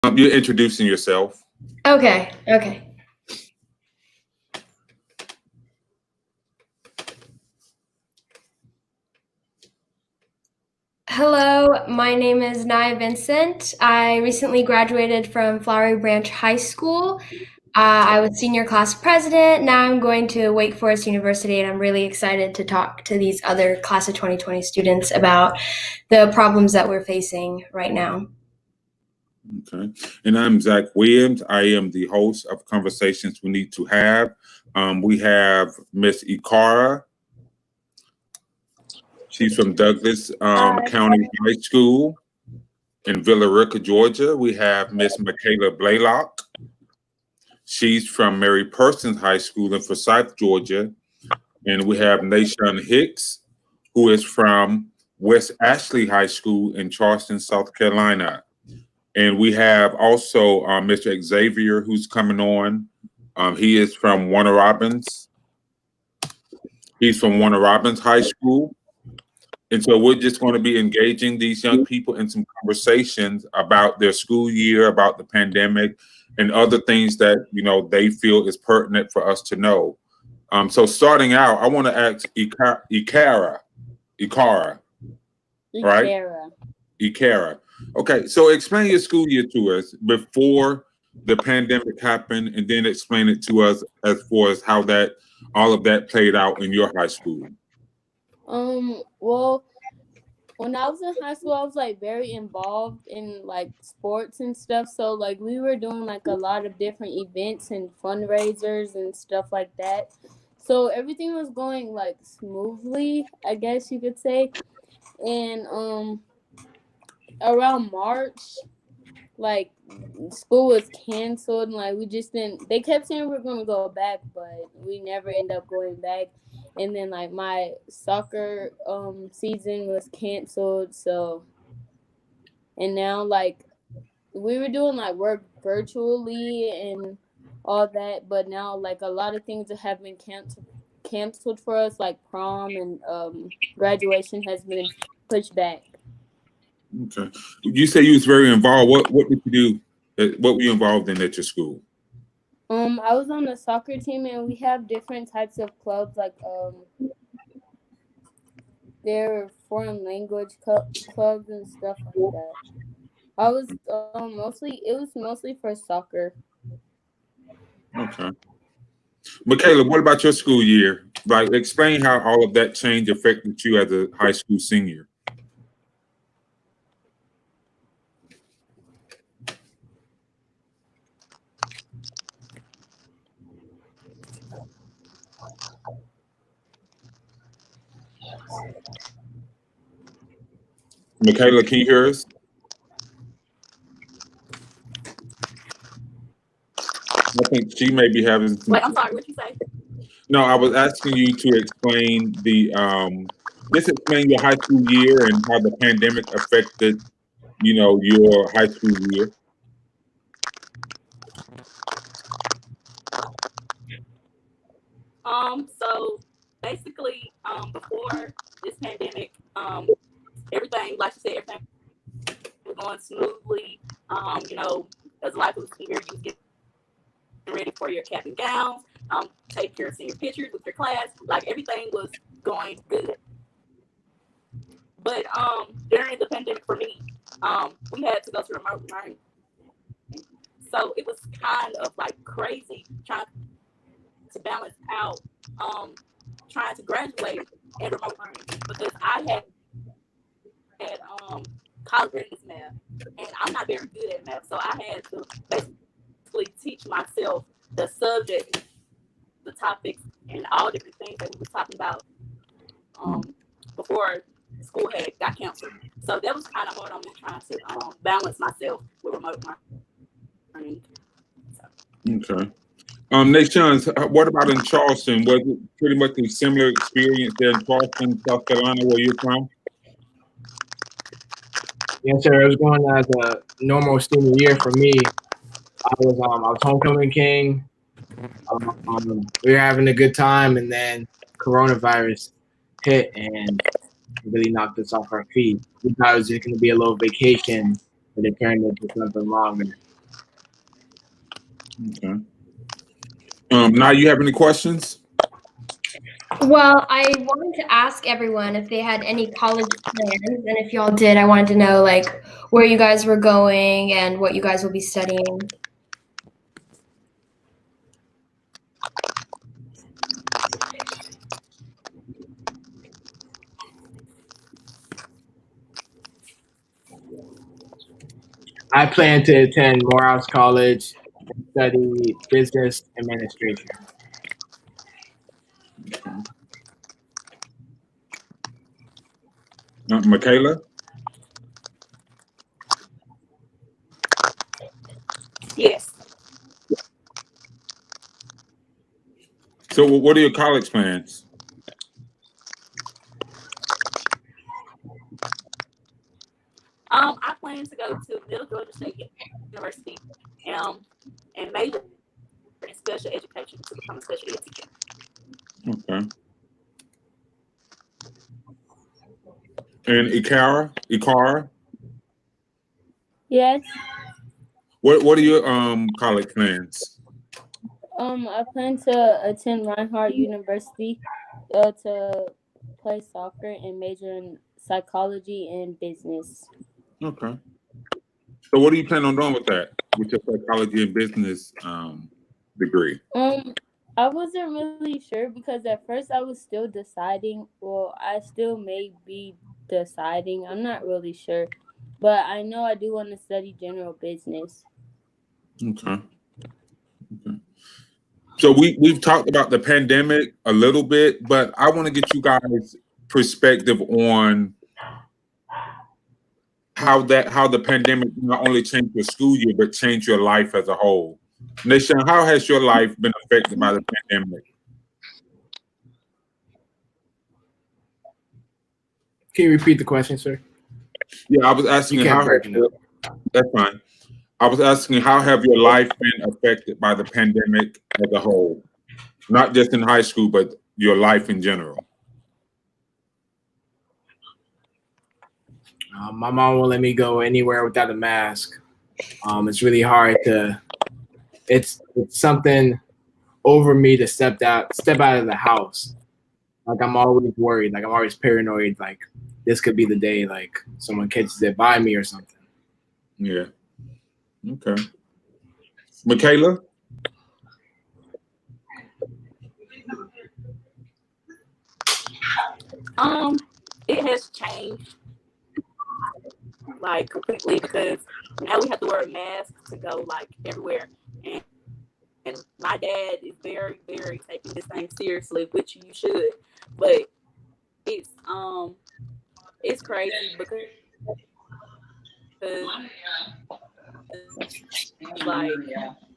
You're introducing yourself. Okay, okay. Hello, my name is Naya Vincent. I recently graduated from Flowery Branch High School. I was senior class president. Now I'm going to Wake Forest University, and I'm really excited to talk to these other class of 2020 students about the problems that we're facing right now. Okay. And I'm Zach Williams. I am the host of Conversations We Need to Have. We have Miss Ikara. She's from Douglas County High School in Villa Rica, Georgia. We have Miss Michaela Blaylock. She's from Mary Persons High School in Forsyth, Georgia. And we have Nation Hicks, who is from West Ashley High School in Charleston, South Carolina. And we have also Mr. Xavier, who's coming on. He is from Warner Robins. He's from Warner Robins High School. And so we're just going to be engaging these young people in some conversations about their school year, about the pandemic, and other things that, they feel is pertinent for us to know. So starting out, I want to ask Ikara, right? Ikara. Okay, so explain your school year to us before the pandemic happened, and then explain it to us as far as how that all of that played out in your high school. Well, when I was in high school, I was like very involved in like sports and stuff. So like we were doing like a lot of different events and fundraisers and stuff like that. So everything was going like smoothly, I guess you could say. And around March, like school was canceled and like we just didn't, they kept saying we are gonna go back, but we never end up going back. And then like my soccer season was canceled, so and now like we were doing like work virtually and all that, but now like a lot of things that have been canceled for us, like prom and graduation has been pushed back. Okay. You say you was very involved. What did you do? What were you involved in at your school? I was on the soccer team, and we have different types of clubs. Like there are foreign language clubs and stuff like that. I was it was mostly for soccer. Okay. Michaela, what about your school year? Like, explain how all of that change affected you as a high school senior. Michaela, can you hear us? I think she may be having some. Wait, I'm sorry, what'd you say? No, I was asking you to explain just explain your high school year and how the pandemic affected, your high school year. So basically, before this pandemic, everything, like you said, everything was going smoothly. As a lot of people here, you was getting ready for your cap and gowns, take your senior pictures with your class, like everything was going good. But during the pandemic for me, we had to go to remote learning. So it was kind of like crazy trying to balance out trying to graduate and remote learning because I had college readiness math and I'm not very good at math, so I had to basically teach myself the subject, the topics, and all different things that we were talking about before school had got canceled. So that was kind of hard on me trying to balance myself with remote learning. So. Okay. Nation, what about in Charleston? Was it pretty much a similar experience there in Charleston, South Carolina, where you're from? Yes, sir. It was going as a normal senior year for me. I was homecoming king. We were having a good time, and then coronavirus hit and really knocked us off our feet. We thought it was just going to be a little vacation, but it turned into something longer. Okay. Now you have any questions? Well, I wanted to ask everyone if they had any college plans, and if y'all did, I wanted to know like where you guys were going and what you guys will be studying. I plan to attend Morehouse College and study business administration. Michaela? Yes. So what are your college plans? I plan to go to Middle Georgia State University, and major in special education to become a special ed teacher. Okay. And Ikara? Yes. What are your college plans? I plan to attend Reinhardt University to play soccer and major in psychology and business. Okay. So what do you plan on doing with that? With your psychology and business degree? I wasn't really sure because at first I was still deciding. Well, I still may be deciding. I'm not really sure. But I know I do want to study general business. Okay. So we've talked about the pandemic a little bit, but I want to get you guys' perspective on how the pandemic not only changed your school year, but changed your life as a whole. Nishan, how has your life been affected by the pandemic? Can you repeat the question, sir? Yeah, I was asking You how kept breaking up. that's fine. I was asking how have your life been affected by the pandemic as a whole? Not just in high school, but your life in general. My mom won't let me go anywhere without a mask. It's really hard to. It's something over me to step out of the house. Like I'm always worried. Like I'm always paranoid. Like this could be the day like someone catches it by me or something. Yeah. Okay. Michaela? It has changed like completely because now we have to wear a mask to go like everywhere, and my dad is very, very taking this thing seriously, which you should, but it's it's crazy because like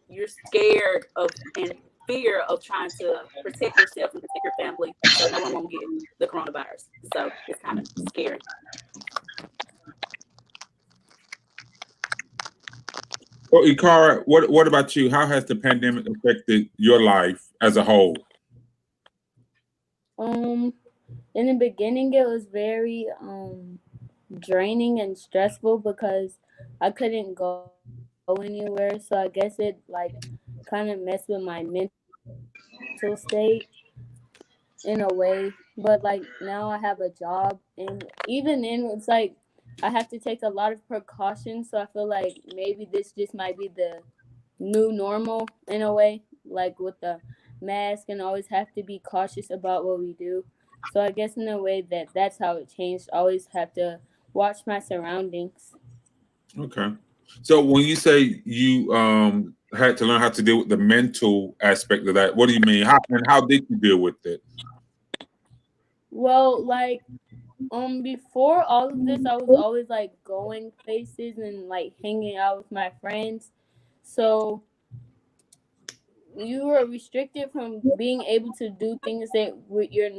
you're scared of and fear of trying to protect yourself and protect your family so no one won't get the coronavirus. So it's kind of scary. Well, Ikara, what about you? How has the pandemic affected your life as a whole? In the beginning it was very draining and stressful because I couldn't go anywhere. So I guess it like kind of messed with my mental state in a way. But like now I have a job, and even then it's like I have to take a lot of precautions. So I feel like maybe this just might be the new normal in a way, like with the mask and always have to be cautious about what we do. So I guess in a way that's how it changed. I always have to watch my surroundings. Okay. So when you say you had to learn how to deal with the mental aspect of that, what do you mean? How did you deal with it? Well, like before all of this I was always like going places and like hanging out with my friends. So you were restricted from being able to do things that with your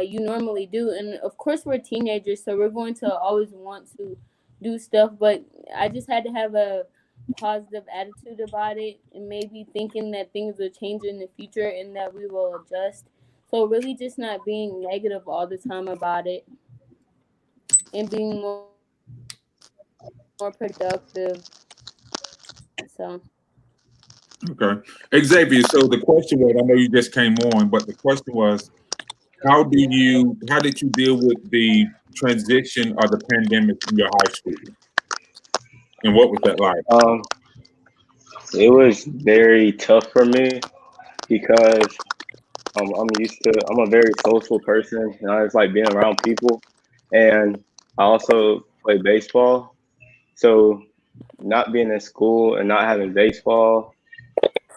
you normally do, and of course we're teenagers so we're going to always want to do stuff, but I just had to have a positive attitude about it and maybe thinking that things will change in the future and that we will adjust. So really just not being negative all the time about it and being more productive. So Okay. Xavier, so the question was, I know you just came on, but the question was, how did you deal with the transition of the pandemic in your high school? And what was that like? It was very tough for me because I'm a very social person and I just like being around people. And I also play baseball. So not being in school and not having baseball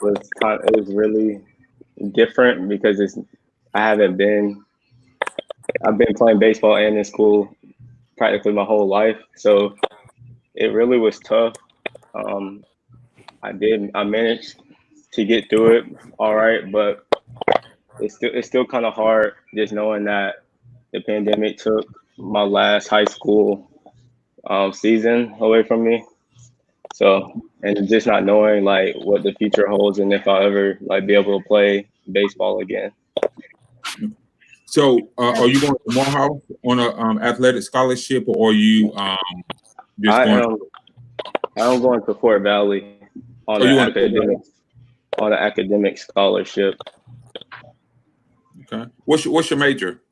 it was really different because I haven't been I've been playing baseball and in school practically my whole life. So it really was tough. Um, I managed to get through it all right, but it's still kind of hard just knowing that the pandemic took my last high school season away from me. So and just not knowing like what the future holds and if I'll ever like be able to play baseball again. So, are you going to Morehouse on a athletic scholarship, or are you just I going? am I'm going to Fort Valley on Oh, the you want to? academic scholarship. Okay. What's your major?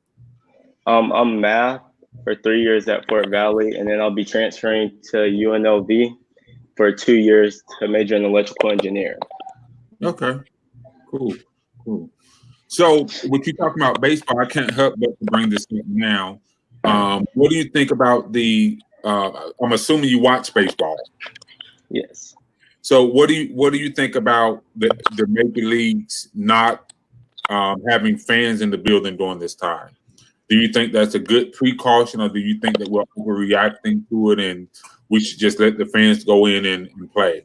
I'm math for 3 years at Fort Valley, and then I'll be transferring to UNLV for 2 years to major in electrical engineering. Okay. Cool. So, what you talking about baseball? I can't help but to bring this up now. What do you think about the? I'm assuming you watch baseball. Yes. So, what do you think about the major leagues not having fans in the building during this time? Do you think that's a good precaution, or do you think that we're overreacting to it and we should just let the fans go in and play?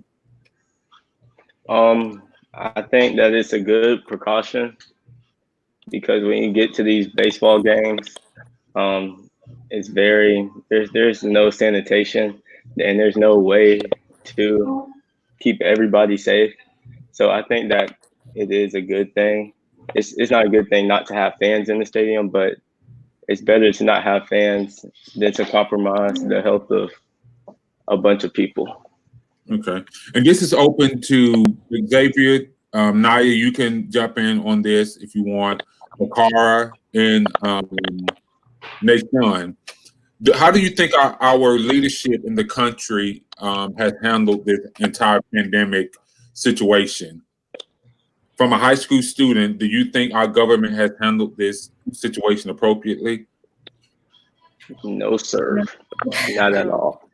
I think that it's a good precaution because when you get to these baseball games, it's there's no sanitation and there's no way to keep everybody safe. So I think that it is a good thing. It's not a good thing not to have fans in the stadium, but it's better to not have fans than to compromise the health of a bunch of people. Okay, and this is open to Xavier, Naya. You can jump in on this if you want. Makara and Nathan. How do you think our leadership in the country has handled this entire pandemic situation? From a high school student, do you think our government has handled this situation appropriately? No, sir, not at all.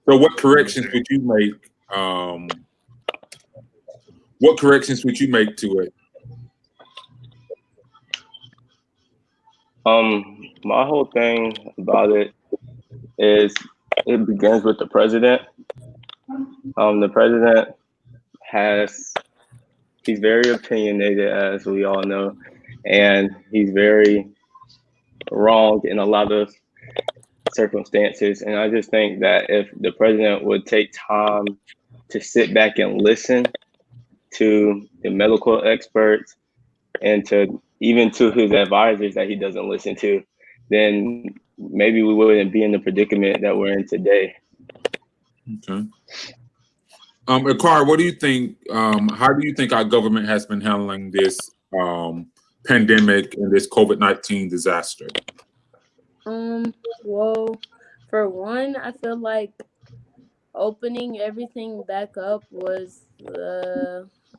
So, what corrections would you make? What corrections would you make to it? My whole thing about it is it begins with the president. The president he's very opinionated, as we all know, and he's very wrong in a lot of circumstances. And I just think that if the president would take time to sit back and listen to the medical experts and to even to his advisors that he doesn't listen to, then maybe we wouldn't be in the predicament that we're in today. Okay. Akar, what do you think? How do you think our government has been handling this pandemic and this COVID-19 disaster? Well, for one, I feel like opening everything back up was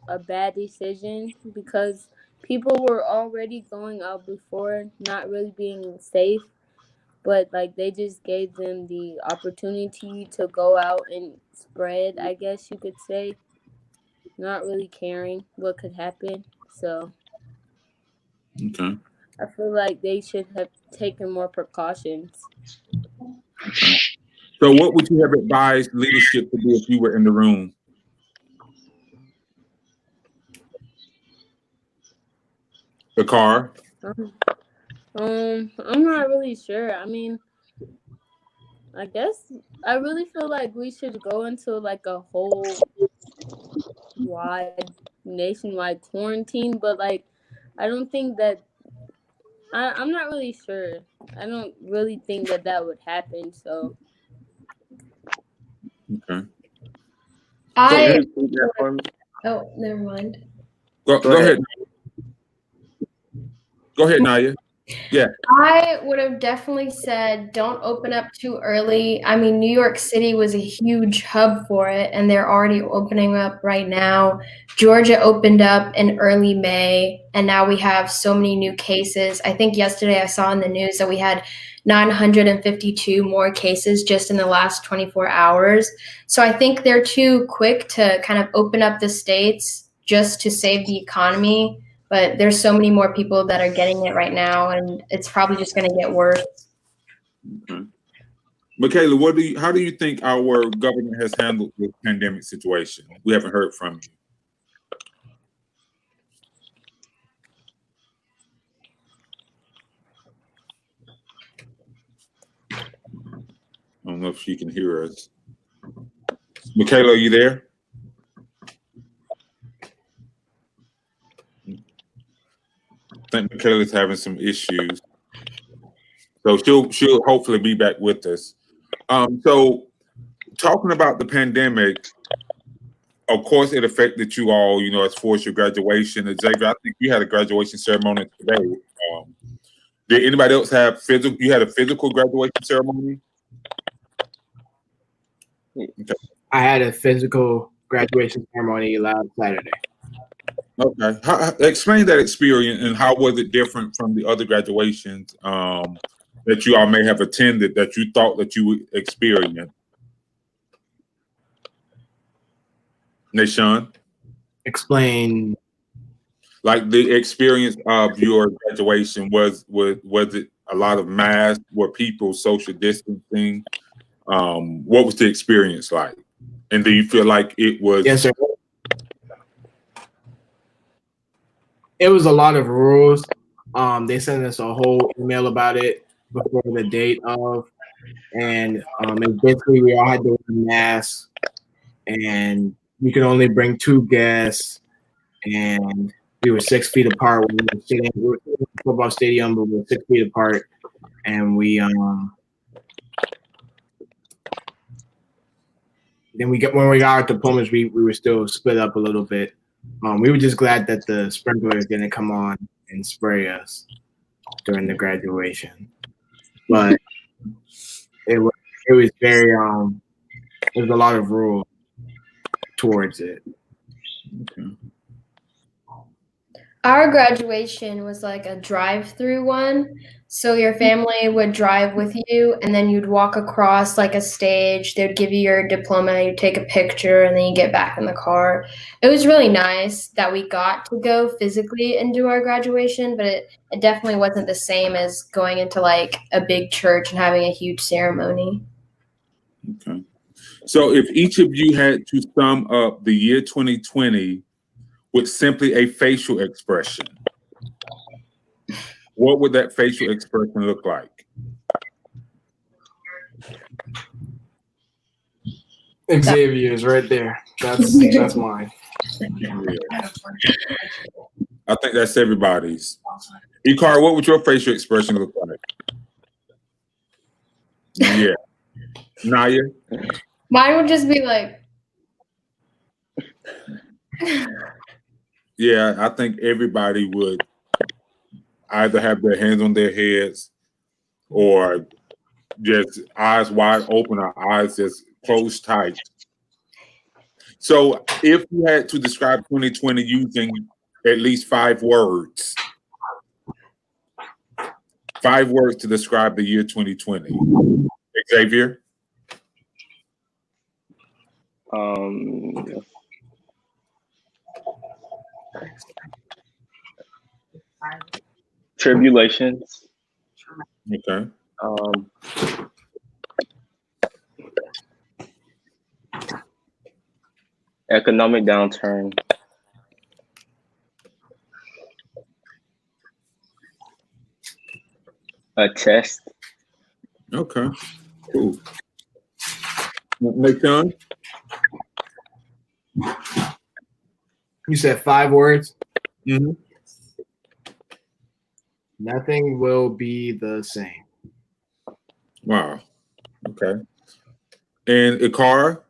a bad decision because people were already going out before, not really being safe, but like they just gave them the opportunity to go out and spread, I guess you could say, not really caring what could happen. So Okay. I feel like they should have taken more precautions. Okay. So, what would you have advised leadership to do if you were in the room? Akar? I'm not really sure. I mean, I guess I really feel like we should go into like a whole nationwide quarantine, but like I don't think that I'm not really sure. I don't really think that would happen. So Okay. Can you I repeat that for me? oh, never mind. Go ahead. Go ahead, Naya. Yeah. I would have definitely said don't open up too early. I mean, New York City was a huge hub for it, and they're already opening up right now. Georgia opened up in early May, and now we have so many new cases. I think yesterday I saw in the news that we had 952 more cases just in the last 24 hours. So I think they're too quick to kind of open up the states just to save the economy. But there's so many more people that are getting it right now, and it's probably just going to get worse. Okay. Michaela, how do you think our government has handled the pandemic situation? We haven't heard from you. I don't know if she can hear us. Michaela, are you there? I think Michaela's having some issues. So she'll hopefully be back with us. So talking about the pandemic, of course it affected you all, as far as your graduation. Xavier, I think you had a graduation ceremony today. Did anybody else have you had a physical graduation ceremony? Okay. I had a physical graduation ceremony last Saturday. Okay. Explain that experience and how was it different from the other graduations that you all may have attended that you thought that you would experience? Nashawn? Explain. Like the experience of your graduation, was it a lot of masks? Were people social distancing? What was the experience like? And do you feel like it was? Yes, sir. It was a lot of rules. They sent us a whole email about it before the date of, and basically we all had to wear masks, and you could only bring 2 guests, and we were 6 feet apart. We were sitting in the football stadium, but we were 6 feet apart, and then when we got our diplomas, we were still split up a little bit. We were just glad that the sprinklers didn't come on and spray us during the graduation, but it was very there's a lot of rules towards it. Okay. Our graduation was like a drive-through one. So your family would drive with you, and then you'd walk across like a stage. They'd give you your diploma, you'd take a picture, and then you get back in the car. It was really nice that we got to go physically and do our graduation, but it definitely wasn't the same as going into like a big church and having a huge ceremony. Okay. So if each of you had to sum up the year 2020 with simply a facial expression, what would that facial expression look like? Xavier's right there. That's mine. I think that's everybody's. Ikar, what would your facial expression look like? Yeah. Naya? Mine would just be like, Yeah, I think everybody would either have their hands on their heads or just eyes wide open or eyes just closed tight. So if you had to describe 2020 using at least 5 words, 5 words to describe the year 2020. Xavier? Tribulations. Okay. Economic downturn. A test. Okay. Cool. Nathan? You said 5 words? Mm-hmm. Nothing will be the same. Wow. Okay. And Ikara?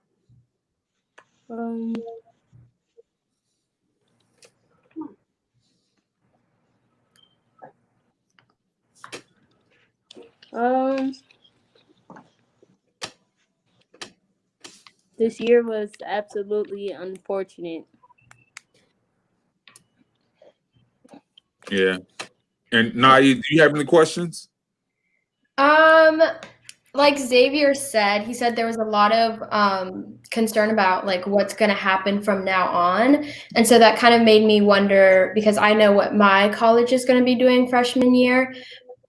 Um, um, this year was absolutely unfortunate. Yeah. And Naya, do you have any questions? Like Xavier said, he said there was a lot of concern about like what's going to happen from now on. And so that kind of made me wonder because I know what my college is going to be doing freshman year.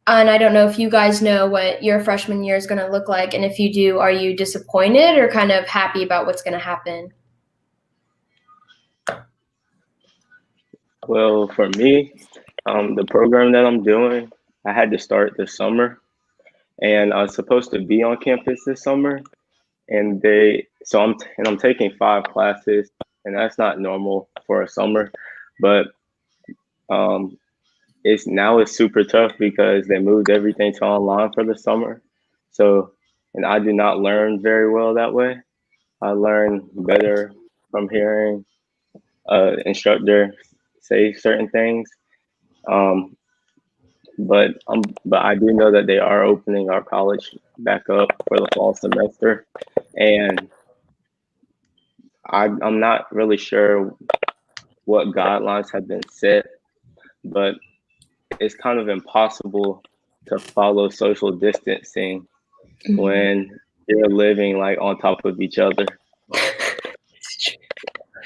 And I don't know if you guys know what your freshman year is going to look like. And if you do, are you disappointed or kind of happy about what's going to happen? Well, for me, the program that I'm doing, I had to start this summer, and I was supposed to be on campus this summer, and I'm taking 5 classes, and that's not normal for a summer, but um, it's super tough because they moved everything to online for the summer, so and I do not learn very well that way. I learn better from hearing instructor say certain things. Um, but I do know that they are opening our college back up for the fall semester, and I'm not really sure what guidelines have been set, but it's kind of impossible to follow social distancing when you're living like on top of each other.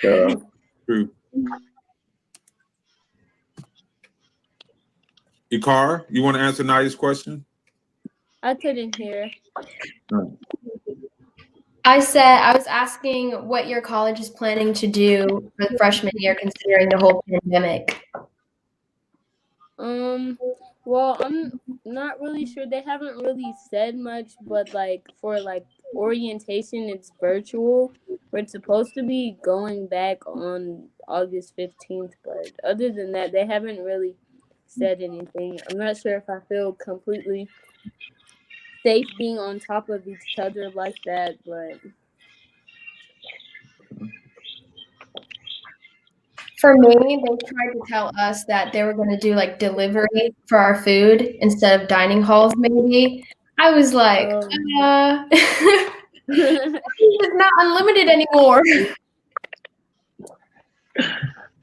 So, True. Ikar, you want to answer Naya's question? I couldn't hear. I was asking what your college is planning to do for the freshman year, considering the whole pandemic. Well, I'm not really sure. They haven't really said much, but like for like orientation, it's virtual. We're supposed to be going back on August 15th, but other than that, they haven't really said anything. I'm not sure if I feel completely safe being on top of each other like that, but For me, they tried to tell us that they were going to do like delivery for our food instead of dining halls, maybe. I was like, it's not unlimited anymore.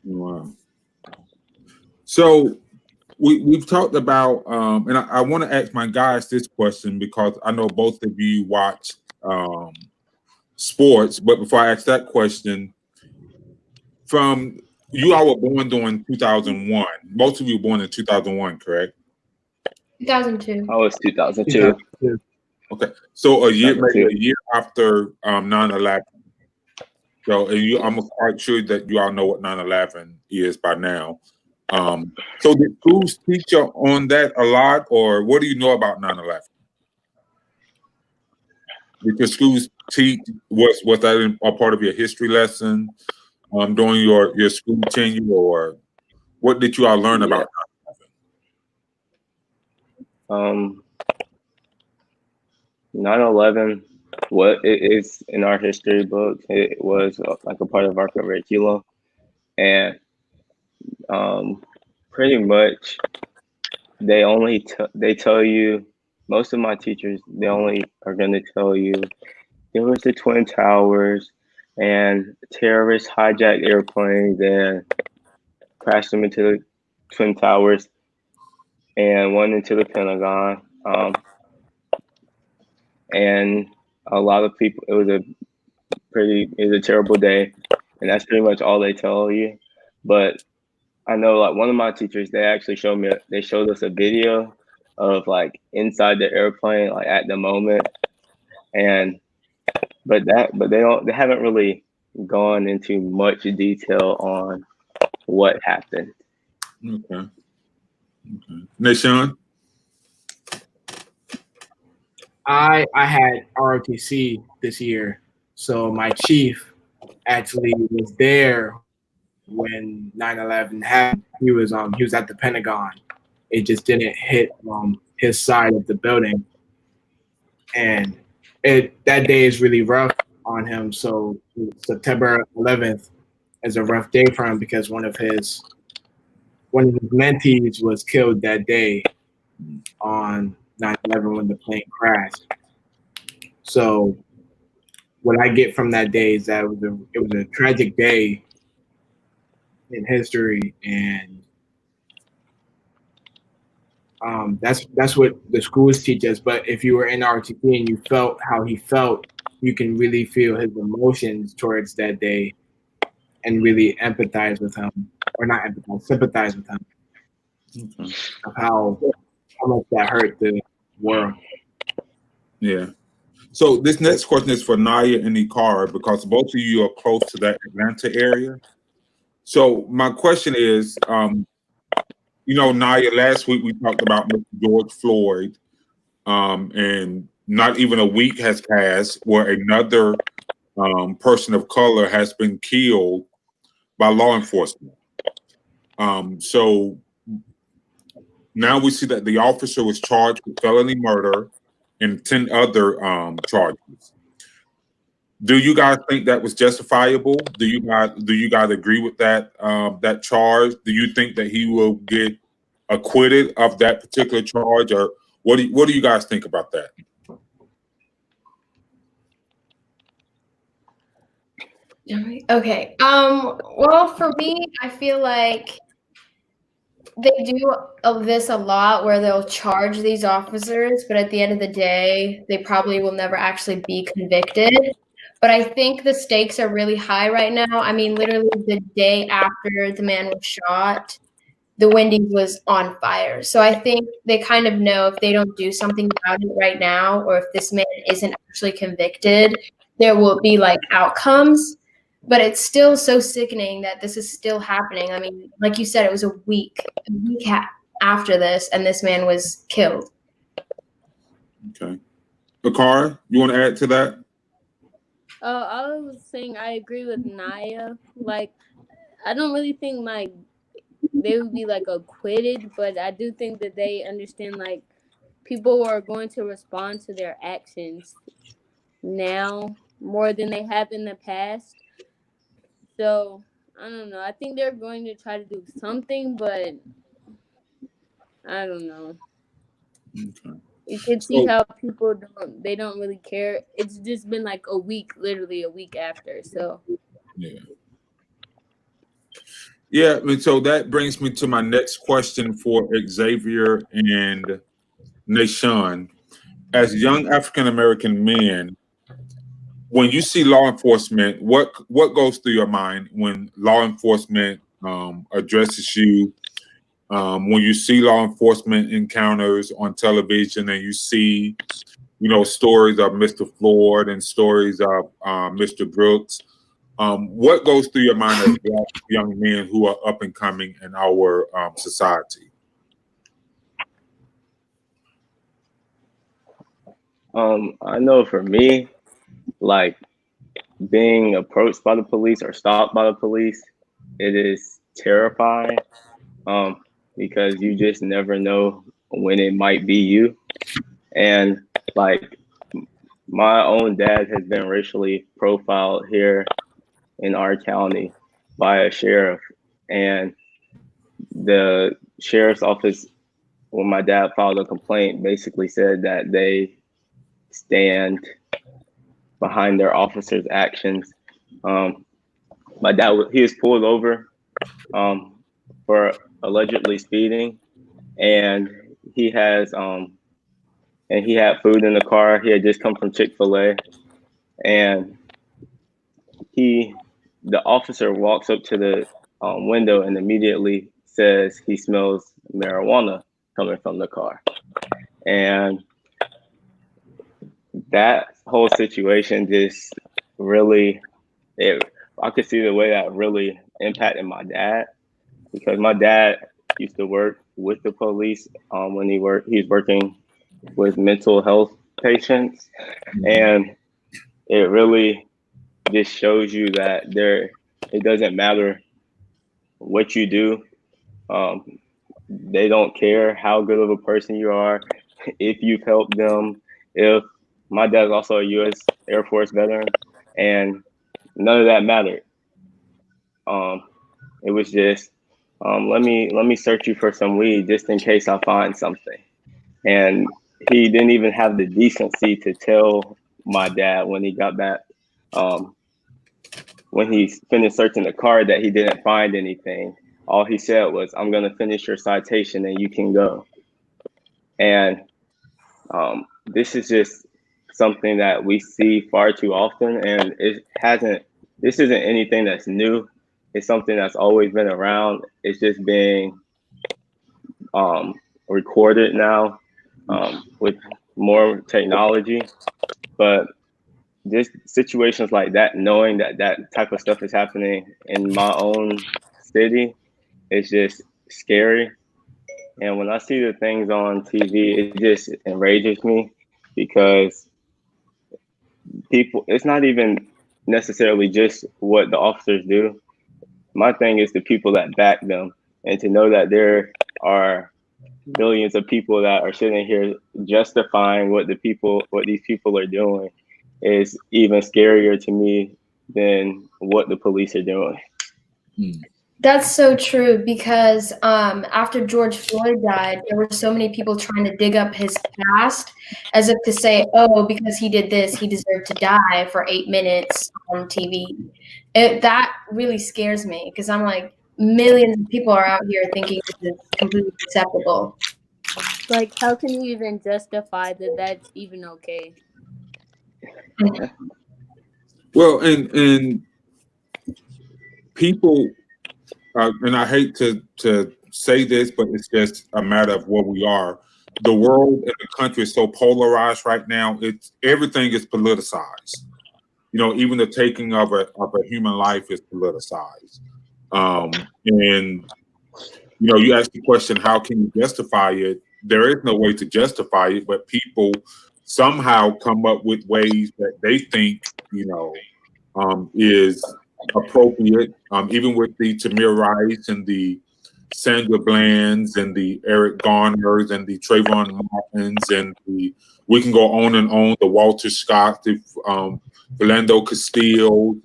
Wow. So we've talked about, and I want to ask my guys this question because I know both of you watch sports. But before I ask that question, from you all were born during 2001. Most of you were born in 2001, correct? 2002. I was 2002. Okay, so maybe 2002. a year after 9/11. So, and I'm quite sure that you all know what 9/11 is by now. So did schools teach you on that a lot, or what do you know about 9/11? Did your schools teach, was that a part of your history lesson during your school tenure, or what did you all learn about 9/11, what it is in our history book, it was like a part of our curriculum, and pretty much they tell you, most of my teachers, they only are going to tell you there was the Twin Towers and terrorists hijacked airplanes and crashed them into the Twin Towers and one into the Pentagon. And a lot of people, it was a terrible day, and that's pretty much all they tell you. But I know like one of my teachers, they showed us a video of like inside the airplane, like at the moment. But they haven't really gone into much detail on what happened. Okay. Nashawn? I had ROTC this year, so my chief actually was there when 9/11 happened. He was at the Pentagon. It just didn't hit his side of the building, and that day is really rough. on him. So September 11th is a rough day for him because one of his mentees was killed that day on 9/11 when the plane crashed. So what I get from that day is that it was a tragic day in history, and that's what the schools teach us. But if you were in RTP and you felt how he felt, you can really feel his emotions towards that day and really empathize with him, or not empathize, sympathize with him, Okay. of how much that hurt the world. Yeah. So this next question is for Naya and Ikara, because both of you are close to that Atlanta area. So my question is, Naya, last week we talked about Mr. George Floyd, and not even a week has passed where another person of color has been killed by law enforcement. So now we see that the officer was charged with felony murder and 10 other charges. Do you guys think that was justifiable? Do you guys agree with that that charge? Do you think that he will get acquitted of that particular charge, or what do you guys think about that? Okay. Well, for me, I feel like they do this a lot where they'll charge these officers, but at the end of the day, they probably will never actually be convicted. But I think the stakes are really high right now. I mean, literally the day after the man was shot, the Wendy's was on fire. So I think they kind of know if they don't do something about it right now, or if this man isn't actually convicted, there will be like outcomes. But it's still so sickening that this is still happening. I mean, like you said, it was a week after this, and this man was killed. Okay. Ikara, you want to add to that? All I was saying, I agree with Naya. Like, I don't really think like they would be like acquitted, but I do think that they understand like people are going to respond to their actions now more than they have in the past. So I don't know. I think they're going to try to do something, but I don't know. Okay. You can see how people don't really care. It's just been like a week, literally a week after. So yeah. And so that brings me to my next question for Xavier and Nashawn. As young African American men, when you see law enforcement, what goes through your mind when law enforcement addresses you? When you see law enforcement encounters on television, and you see, stories of Mr. Floyd and stories of Mr. Brooks, what goes through your mind as Black young men who are up and coming in our society? I know for me, like being approached by the police or stopped by the police, it is terrifying. Because you just never know when it might be you. And like my own dad has been racially profiled here in our county by a sheriff, and the sheriff's office, when my dad filed a complaint, basically said that they stand behind their officers' actions. My dad, he was pulled over for allegedly speeding, and he has and he had food in the car. He had just come from Chick-fil-A, and the officer walks up to the window and immediately says he smells marijuana coming from the car. And that whole situation just really, I could see the way that really impacted my dad, because my dad used to work with the police when he was working with mental health patients. And it really just shows you that it doesn't matter what you do. They don't care how good of a person you are, if you've helped them. If my dad's also a U.S. Air Force veteran, and none of that mattered. It was just, let me search you for some weed just in case I find something. And he didn't even have the decency to tell my dad when he got back, when he finished searching the car, that he didn't find anything. All he said was, "I'm gonna finish your citation and you can go." And this is just something that we see far too often, and this isn't anything that's new. It's something that's always been around. It's just being recorded now with more technology. But just situations like that, knowing that that type of stuff is happening in my own city, it's just scary. And when I see the things on TV, it just enrages me, because people, it's not even necessarily just what the officers do. My thing is the people that back them, and to know that there are millions of people that are sitting here justifying what these people are doing is even scarier to me than what the police are doing. That's so true, because after George Floyd died, there were so many people trying to dig up his past as if to say, oh, because he did this, he deserved to die for 8 minutes on TV. That really scares me, because I'm like, millions of people are out here thinking this is completely acceptable. Like, how can you even justify that that's even okay? Well, and people, and I hate to say this, but it's just a matter of where we are. The world and the country is so polarized right now. Everything is politicized. You know, even the taking of a human life is politicized. And you know, you ask the question, how can you justify it? There is no way to justify it, but people somehow come up with ways that they think, you know, is appropriate. Even with the Tamir Rice and the Sandra Bland's and the Eric Garners and the Trayvon Martins and we can go on and on, the Walter Scott, the Philando Castile,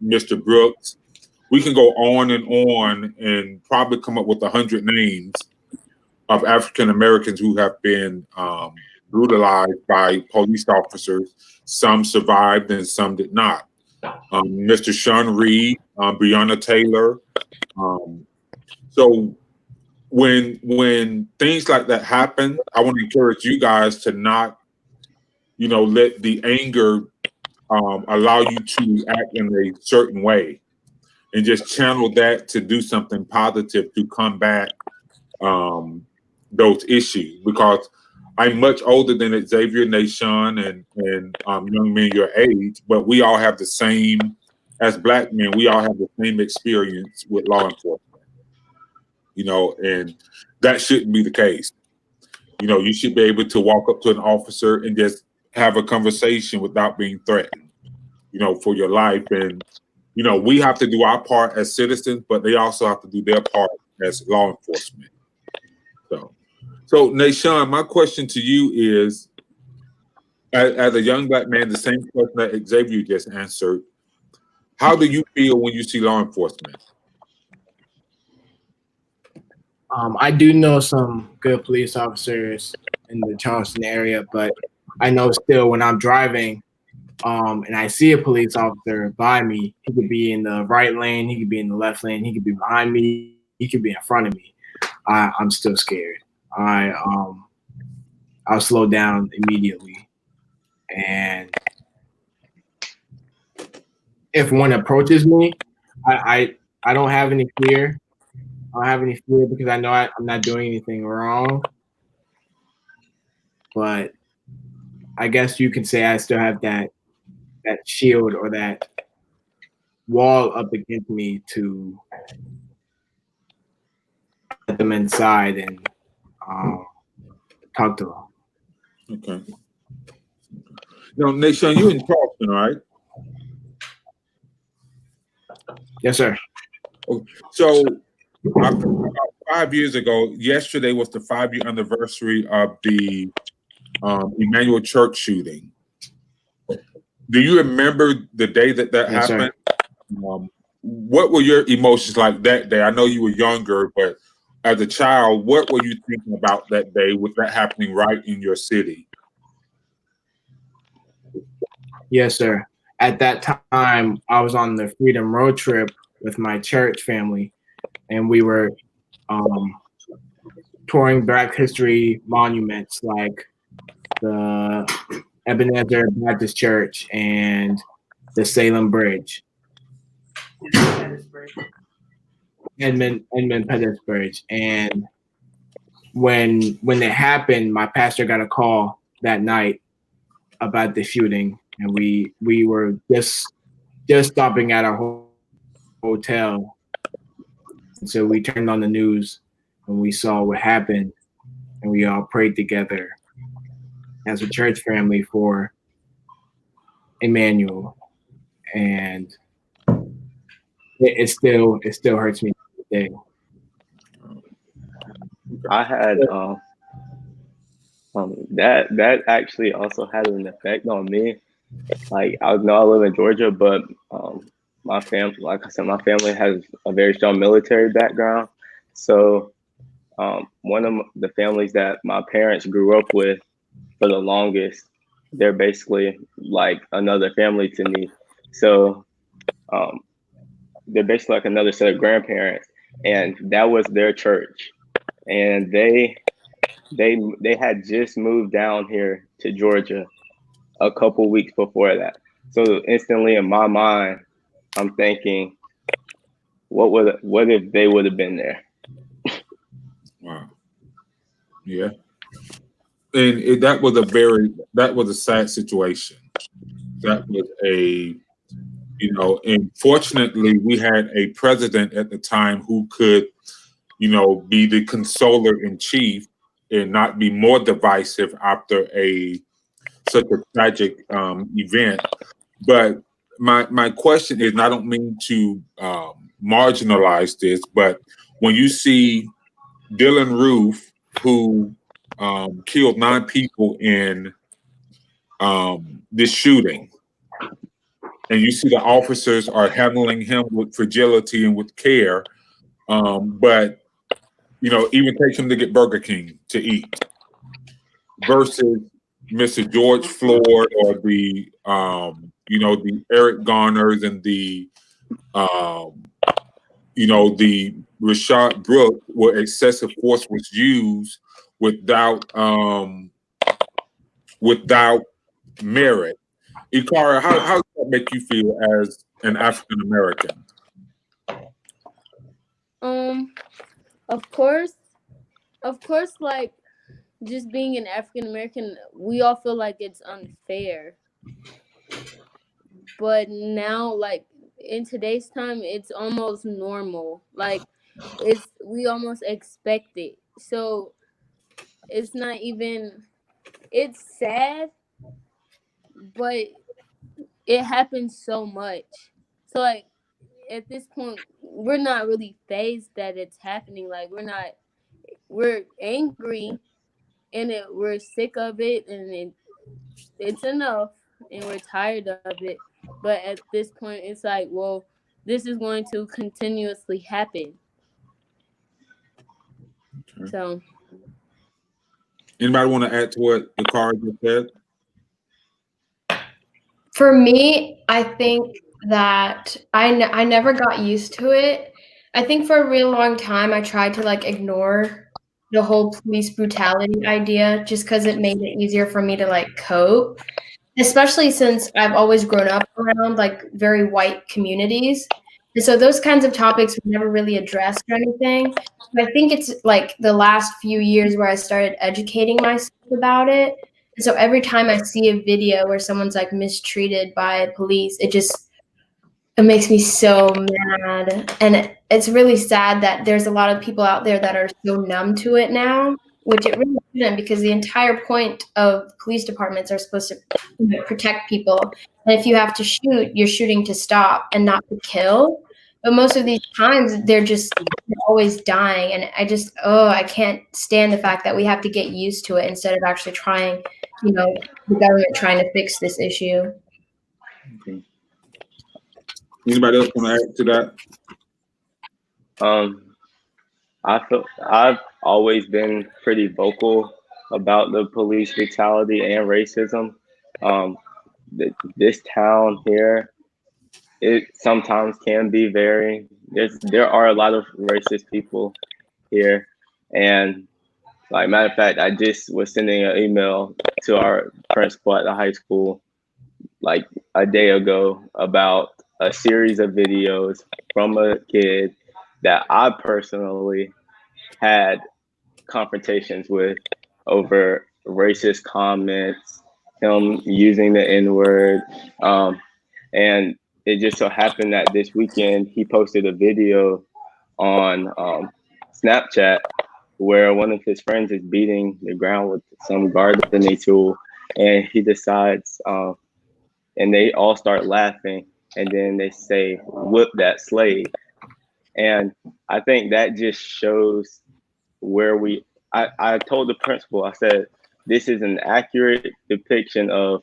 Mr. Brooks. We can go on and probably come up with 100 names of African Americans who have been brutalized by police officers. Some survived and some did not. Mr. Sean Reed, Breonna Taylor. So when things like that happen, I want to encourage you guys to not, you know, let the anger allow you to act in a certain way, and just channel that to do something positive to combat those issues. Because I'm much older than Xavier, Nation, and young men your age, but we all have the same, as Black men, we all have the same experience with law enforcement. You know, and that shouldn't be the case. You know, you should be able to walk up to an officer and just have a conversation without being threatened, you know, for your life. And, you know, we have to do our part as citizens, but they also have to do their part as law enforcement. So Nation, my question to you is, as a young Black man, the same question that Xavier just answered, how do you feel when you see law enforcement? I do know some good police officers in the Charleston area, but I know still when I'm driving and I see a police officer by me, he could be in the right lane, he could be in the left lane, he could be behind me, he could be in front of me. I'm still scared. I'll slow down immediately. And if one approaches me, I don't have any fear. I don't have any fear because I know I'm not doing anything wrong. But I guess you could say I still have that shield or that wall up against me to let them inside and talk to them. Okay. Now, Nation, you're in Charleston, right? Yes, sir. So, about 5 years ago, yesterday was the 5-year anniversary of the Emmanuel Church shooting. Do you remember the day that Yes, sir. happened? What were your emotions like that day? I know you were younger, but as a child, what were you thinking about that day with that happening right in your city? Yes, sir. At that time, I was on the Freedom Road Trip with my church family, and we were touring Black history monuments like the Ebenezer Baptist Church and the Salem Bridge. Edmund Pettus Bridge. And when it happened, my pastor got a call that night about the shooting, and we were just stopping at our hotel. And so we turned on the news and we saw what happened, and we all prayed together as a church family for Emmanuel. And it still hurts me today. I had that actually also had an effect on me. Like, I know I live in Georgia, but my family, like I said, my family has a very strong military background. So one of the families that my parents grew up with for the longest, they're basically like another family to me. So they're basically like another set of grandparents, and that was their church. And they had just moved down here to Georgia a couple weeks before that. So instantly in my mind, I'm thinking, what if they would have been there? Wow. Yeah. And that was a sad situation. That was and fortunately we had a president at the time who could, be the consoler in chief and not be more divisive after such a tragic event. But my question is, and I don't mean to marginalize this, but when you see Dylan Roof, who killed 9 people in this shooting, and you see the officers are handling him with fragility and with care, but even take him to get Burger King to eat, versus Mr. George Floyd or the Eric Garners and the Rayshard Brooks, where excessive force was used without merit. Ikara, how does that make you feel as an African American? Of course, like, just being an African American, we all feel like it's unfair. But now, like, in today's time, it's almost normal. Like, we almost expect it. So it's not even, it's sad, but it happens so much. So, like, at this point, we're not really fazed that it's happening. Like, we're angry, and we're sick of it, and it's enough, and we're tired of it. But at this point, it's like, well, this is going to continuously happen. Okay. So, Anybody want to add to what Ikara just said? For me, I think that I never got used to it. I think for a real long time, I tried to ignore the whole police brutality idea just because it made it easier for me to cope, especially since I've always grown up around very white communities. And so those kinds of topics were never really addressed or anything. But I think it's the last few years where I started educating myself about it. And so every time I see a video where someone's mistreated by police, it makes me so mad. And it's really sad that there's a lot of people out there that are so numb to it now, which it really shouldn't, because the entire point of police departments are supposed to protect people. And if you have to shoot, you're shooting to stop and not to kill. But most of these times they're always dying. And I can't stand the fact that we have to get used to it instead of actually trying, the government trying to fix this issue. Okay. Anybody else want to add to that? I feel I've always been pretty vocal about the police brutality and racism. This town here, it sometimes can be very. There are a lot of racist people here, and like matter of fact, I just was sending an email to our principal at the high school like a day ago about a series of videos from a kid that I personally had confrontations with over racist comments, him using the N word. And it just so happened that this weekend he posted a video on Snapchat where one of his friends is beating the ground with some gardening tool. And he decides, and they all start laughing. And then they say, "Whip that slave." And I think that just shows where I told the principal, I said, this is an accurate depiction of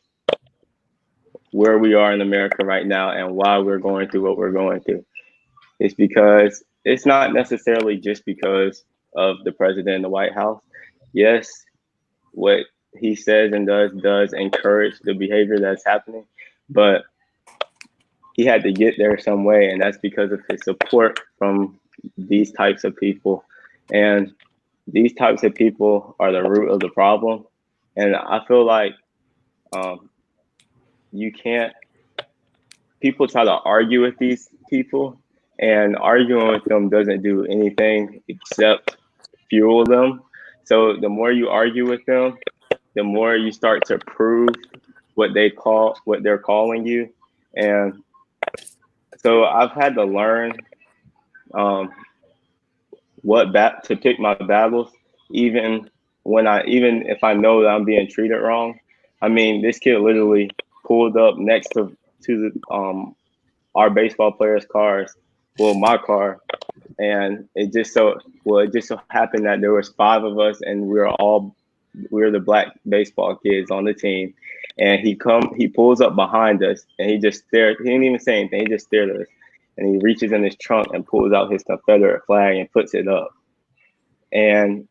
where we are in America right now and why we're going through what we're going through. It's because it's not necessarily just because of the president and the White House. Yes, what he says and does encourage the behavior that's happening, but he had to get there some way, and that's because of his support from these types of people. And these types of people are the root of the problem. And I feel like people try to argue with these people, and arguing with them doesn't do anything except fuel them. So the more you argue with them, the more you start to prove what they're calling you. And so I've had to learn to pick my battles, even if I know that I'm being treated wrong. I mean, this kid literally pulled up next to our baseball players' cars, well, my car, and it just so happened that there was 5 of us, and we were the black baseball kids on the team. And he pulls up behind us, and he just stared. He didn't even say anything. He just stared at us. And he reaches in his trunk and pulls out his Confederate flag and puts it up. And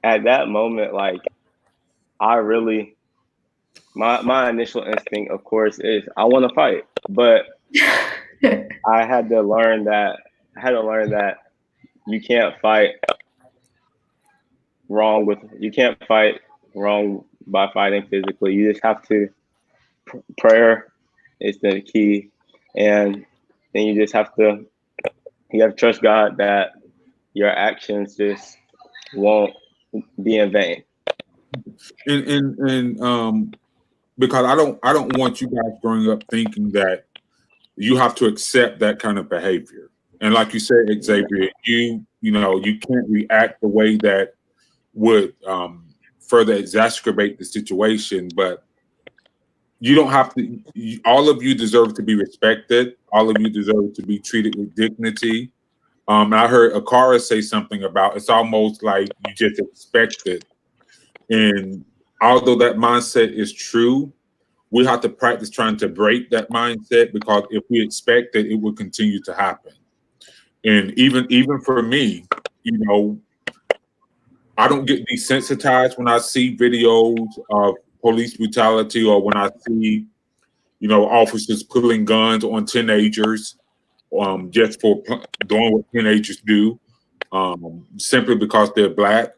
at that moment, like, my initial instinct, of course, is I want to fight. But I had to learn that you can't fight wrong by fighting physically. You just have to. Prayer is the key, and then you have to trust God that your actions just won't be in vain. And because I don't want you guys growing up thinking that you have to accept that kind of behavior. And like you said, Xavier, you can't react the way that would further exacerbate the situation, but you don't have to. All of you deserve to be respected. All of you deserve to be treated with dignity. I heard Akara say something about it's almost like you just expect it. And although that mindset is true, we have to practice trying to break that mindset, because if we expect it, it will continue to happen. And even for me, I don't get desensitized when I see videos of police brutality, or when I see, officers pulling guns on teenagers, just for doing what teenagers do, simply because they're black.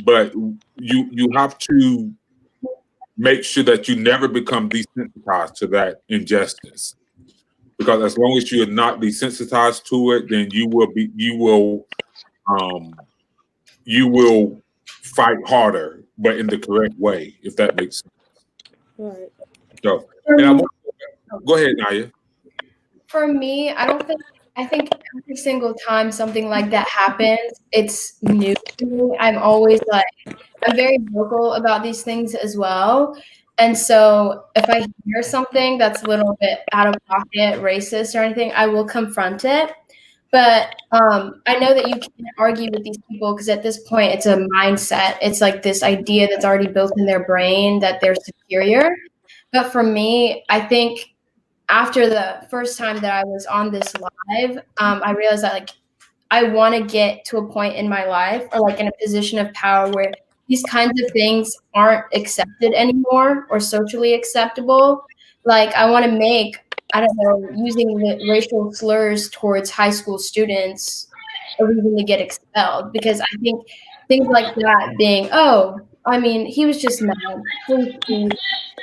But you have to make sure that you never become desensitized to that injustice, because as long as you're not desensitized to it, then you will fight harder, but in the correct way, if that makes sense. Right. So, and go ahead, Naya. For me, I think every single time something like that happens, it's new to me. I'm very vocal about these things as well. And so if I hear something that's a little bit out of pocket, racist or anything, I will confront it. But I know that you can't argue with these people, because at this point it's a mindset. It's like this idea that's already built in their brain that they're superior. But for me, I think after the first time that I was on this live, I realized that like I want to get to a point in my life or like in a position of power where these kinds of things aren't accepted anymore or socially acceptable. Like I want to make, I don't know, using the racial slurs towards high school students a reason to get expelled, because I think things like that being, oh, I mean, he was just mad,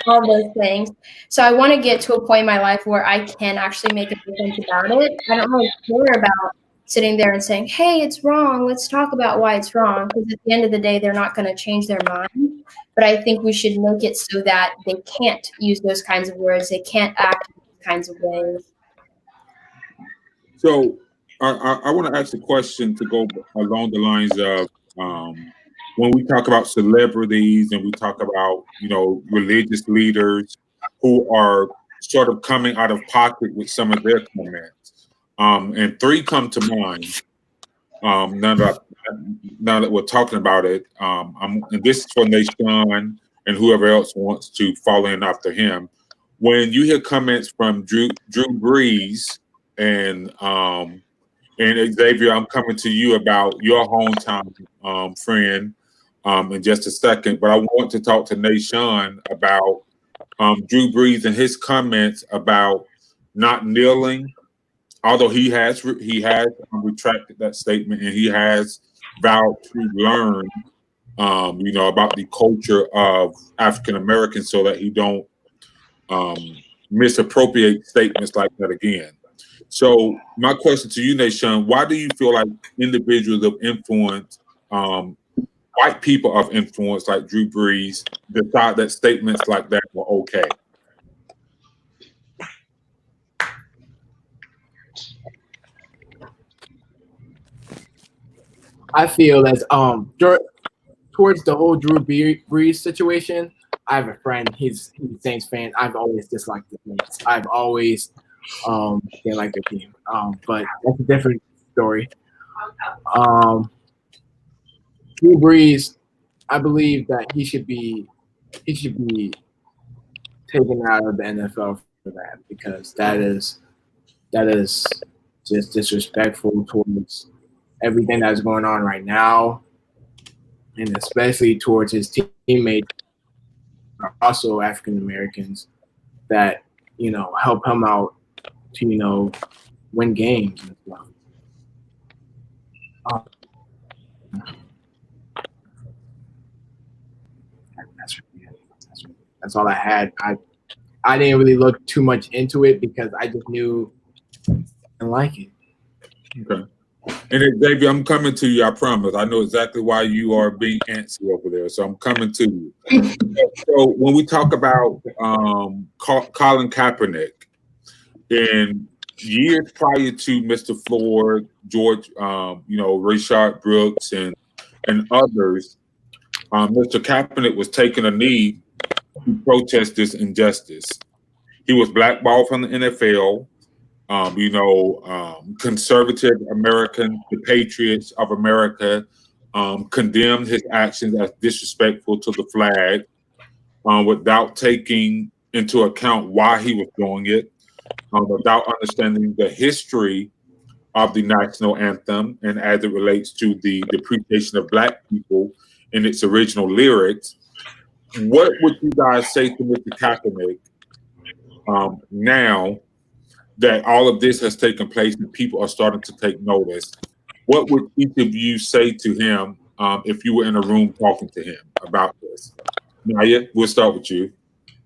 all those things. So I want to get to a point in my life where I can actually make a difference about it. I don't really care about sitting there and saying, hey, it's wrong. Let's talk about why it's wrong. Because at the end of the day, they're not going to change their mind. But I think we should make it so that they can't use those kinds of words. They can't act in those kinds of ways. So I want to ask a question to go along the lines of when we talk about celebrities and we talk about, you know, religious leaders who are sort of coming out of pocket with some of their comments. And three come to mind. Now that we're talking about it, and this is for Nashawn and whoever else wants to follow in after him. When you hear comments from Drew Brees and Xavier, I'm coming to you about your hometown friend in just a second, but I want to talk to Nashawn about Drew Brees and his comments about not kneeling. Although he has retracted that statement and he has vowed to learn, you know, about the culture of African Americans so that he don't misappropriate statements like that again. So my question to you, Nashawn, why do you feel like individuals of influence, white people of influence like Drew Brees, decide that statements like that were okay? I feel as towards the whole Drew Brees situation, I have a friend. He's a Saints fan. I've always disliked the Saints. I've always didn't like their team. But that's a different story. Drew Brees, I believe that he should be taken out of the NFL for that, because that is just disrespectful towards everything that's going on right now, and especially towards his teammates, are also African Americans, that, you know, help him out to, you know, win games and stuff. That's all I had. I didn't really look too much into it because I just knew I didn't like it. Okay. And Xavier, I'm coming to you, I promise. I know exactly why you are being antsy over there, so I'm coming to you. So when we talk about Colin Kaepernick, in years prior to Mr. Floyd, George, you know, Rayshard Brooks and others, Mr. Kaepernick was taking a knee to protest this injustice. He was blackballed from the NFL. You know, conservative Americans, the patriots of America, condemned his actions as disrespectful to the flag, without taking into account why he was doing it, without understanding the history of the national anthem and as it relates to the depreciation of Black people in its original lyrics. What would you guys say to Mr. Kaepernick now that all of this has taken place and people are starting to take notice? What would each of you say to him if you were in a room talking to him about this? Naya, we'll start with you.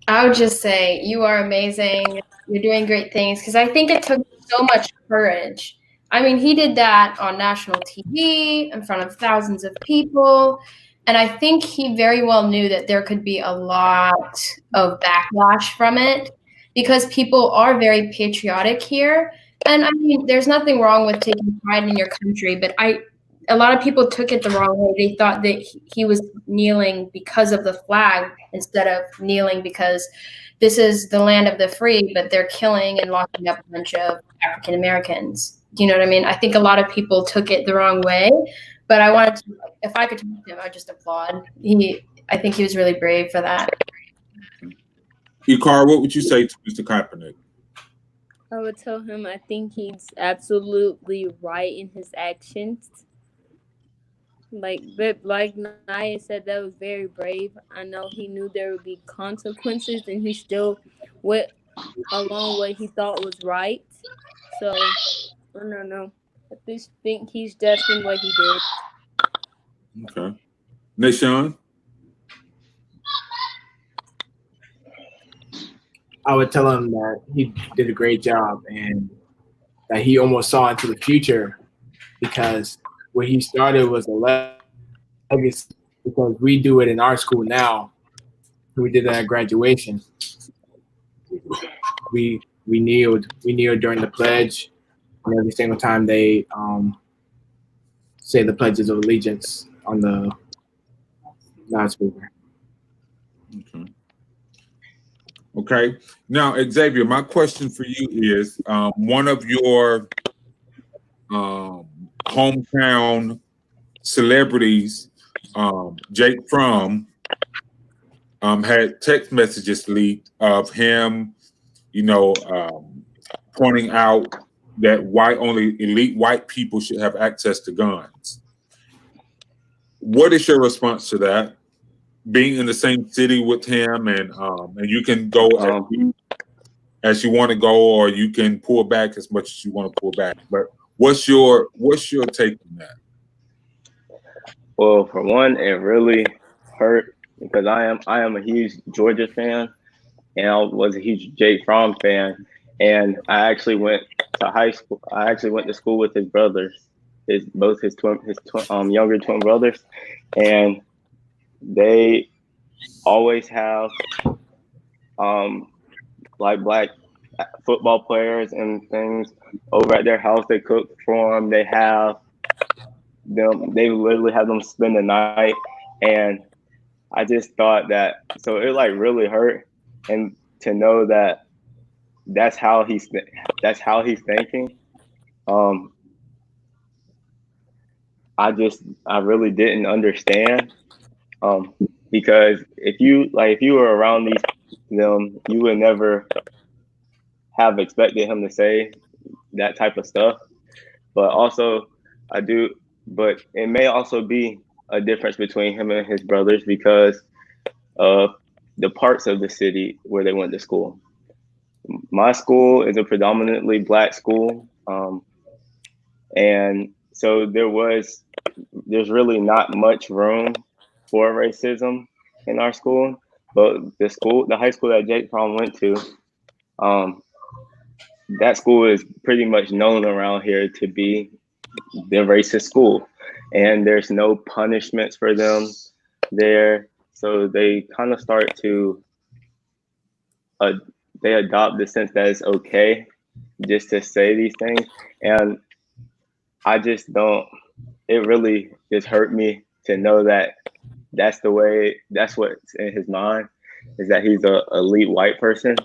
I would just say you are amazing. You're doing great things, because I think it took so much courage. I mean, he did that on national TV in front of thousands of people. And I think he very well knew that there could be a lot of backlash from it, because people are very patriotic here. And I mean, there's nothing wrong with taking pride in your country, but a lot of people took it the wrong way. They thought that he was kneeling because of the flag instead of kneeling because this is the land of the free, but they're killing and locking up a bunch of African Americans. Do you know what I mean? I think a lot of people took it the wrong way, but I wanted to, if I could talk to him, I'd just applaud. I think he was really brave for that. Ikara, what would you say to Mr. Kaepernick? I would tell him I think he's absolutely right in his actions. But like Naya said, that was very brave. I know he knew there would be consequences, and he still went along what he thought was right. So I don't know. I just think he's just in what he did. Okay. Nishan? I would tell him that he did a great job and that he almost saw into the future, because what he started was a legacy, because we do it in our school now. We did that at graduation. We kneeled during the pledge, and every single time they say the pledges of allegiance on the loudspeaker. Okay. Okay. Now, Xavier, my question for you is, one of your hometown celebrities, Jake Fromm, had text messages leaked of him, pointing out that only elite white people should have access to guns. What is your response to that? Being in the same city with him, and you can go as you want to go, or you can pull back as much as you want to pull back. But what's your take on that? Well, for one, it really hurt because I am a huge Georgia fan, and I was a huge Jake Fromm fan, and I actually went to high school. I actually went to school with his brothers, his younger twin brothers, and they always have like black football players and things over at their house. They cook for them. They have them. They literally have them spend the night, and I just thought that. So it like really hurt, and to know that that's how he's thinking. I really didn't understand. Because if you were around them, you would never have expected him to say that type of stuff. But also, but it may also be a difference between him and his brothers because of the parts of the city where they went to school. My school is a predominantly black school, and so there's really not much room for racism in our school. But the high school that Jake Fromm went to, that school is pretty much known around here to be the racist school, and there's no punishments for them there. So they kind of start to they adopt the sense that it's okay just to say these things, and I just don't. It really just hurt me to know that that's what's in his mind, is that he's a elite white person.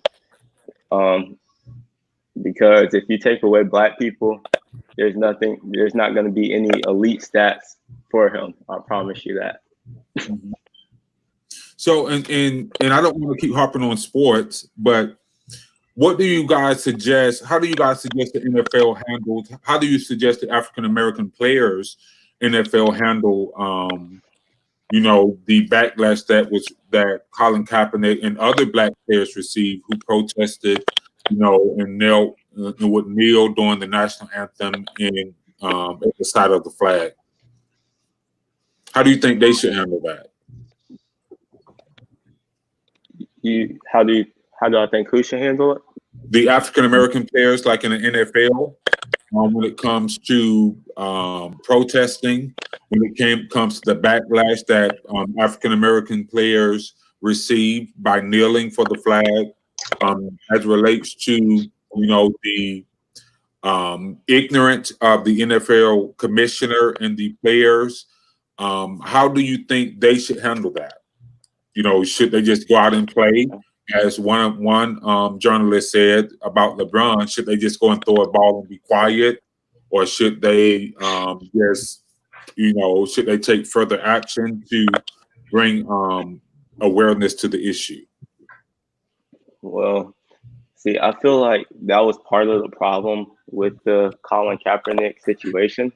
Because if you take away black people, there's not going to be any elite stats for him. I promise you that. So, and I don't want to keep harping on sports, but what do you guys suggest? How do you guys suggest the NFL handles? How do you suggest the African American players NFL handle? The backlash that Colin Kaepernick and other black players received who protested, and would kneel during the national anthem and at the side of the flag. How do you think they should handle that? How do I think who should handle it? The African American players, like in the NFL, when it comes to protesting, when it comes to the backlash that African American players receive by kneeling for the flag, as it relates to the ignorance of the NFL commissioner and the players. How do you think they should handle that? Should they just go out and play? As one journalist said about LeBron, should they just go and throw a ball and be quiet, or should they should they take further action to bring awareness to the issue? Well, see, I feel like that was part of the problem with the Colin Kaepernick situation.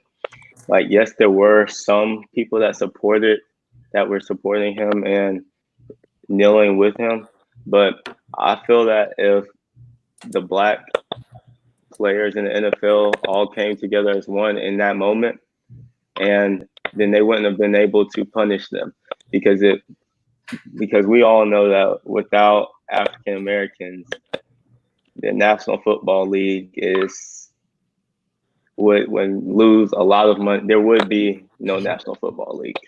Like, yes, there were some people that were supporting him and kneeling with him, but I feel that if the black players in the NFL all came together as one in that moment, and then they wouldn't have been able to punish them because we all know that without African Americans, the National Football League would lose a lot of money. There would be no National Football League.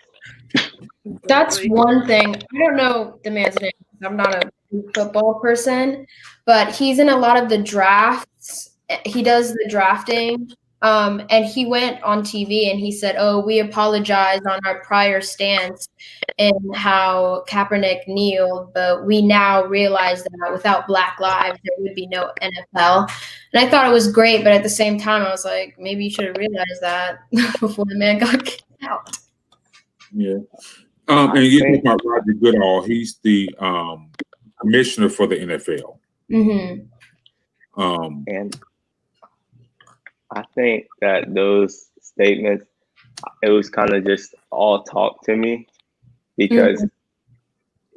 That's one thing. I don't know the man's name. I'm not a football person, but he's in a lot of the drafts. He does the drafting. And he went on TV and he said, "Oh, we apologize on our prior stance in how Kaepernick kneeled, but we now realize that without Black lives, there would be no NFL." And I thought it was great, but at the same time, I was like, maybe you should have realized that before the man got kicked out. Yeah. And you talk about Roger Goodall. He's the commissioner for the NFL. Mm-hmm. And I think that those statements, it was kind of just all talk to me because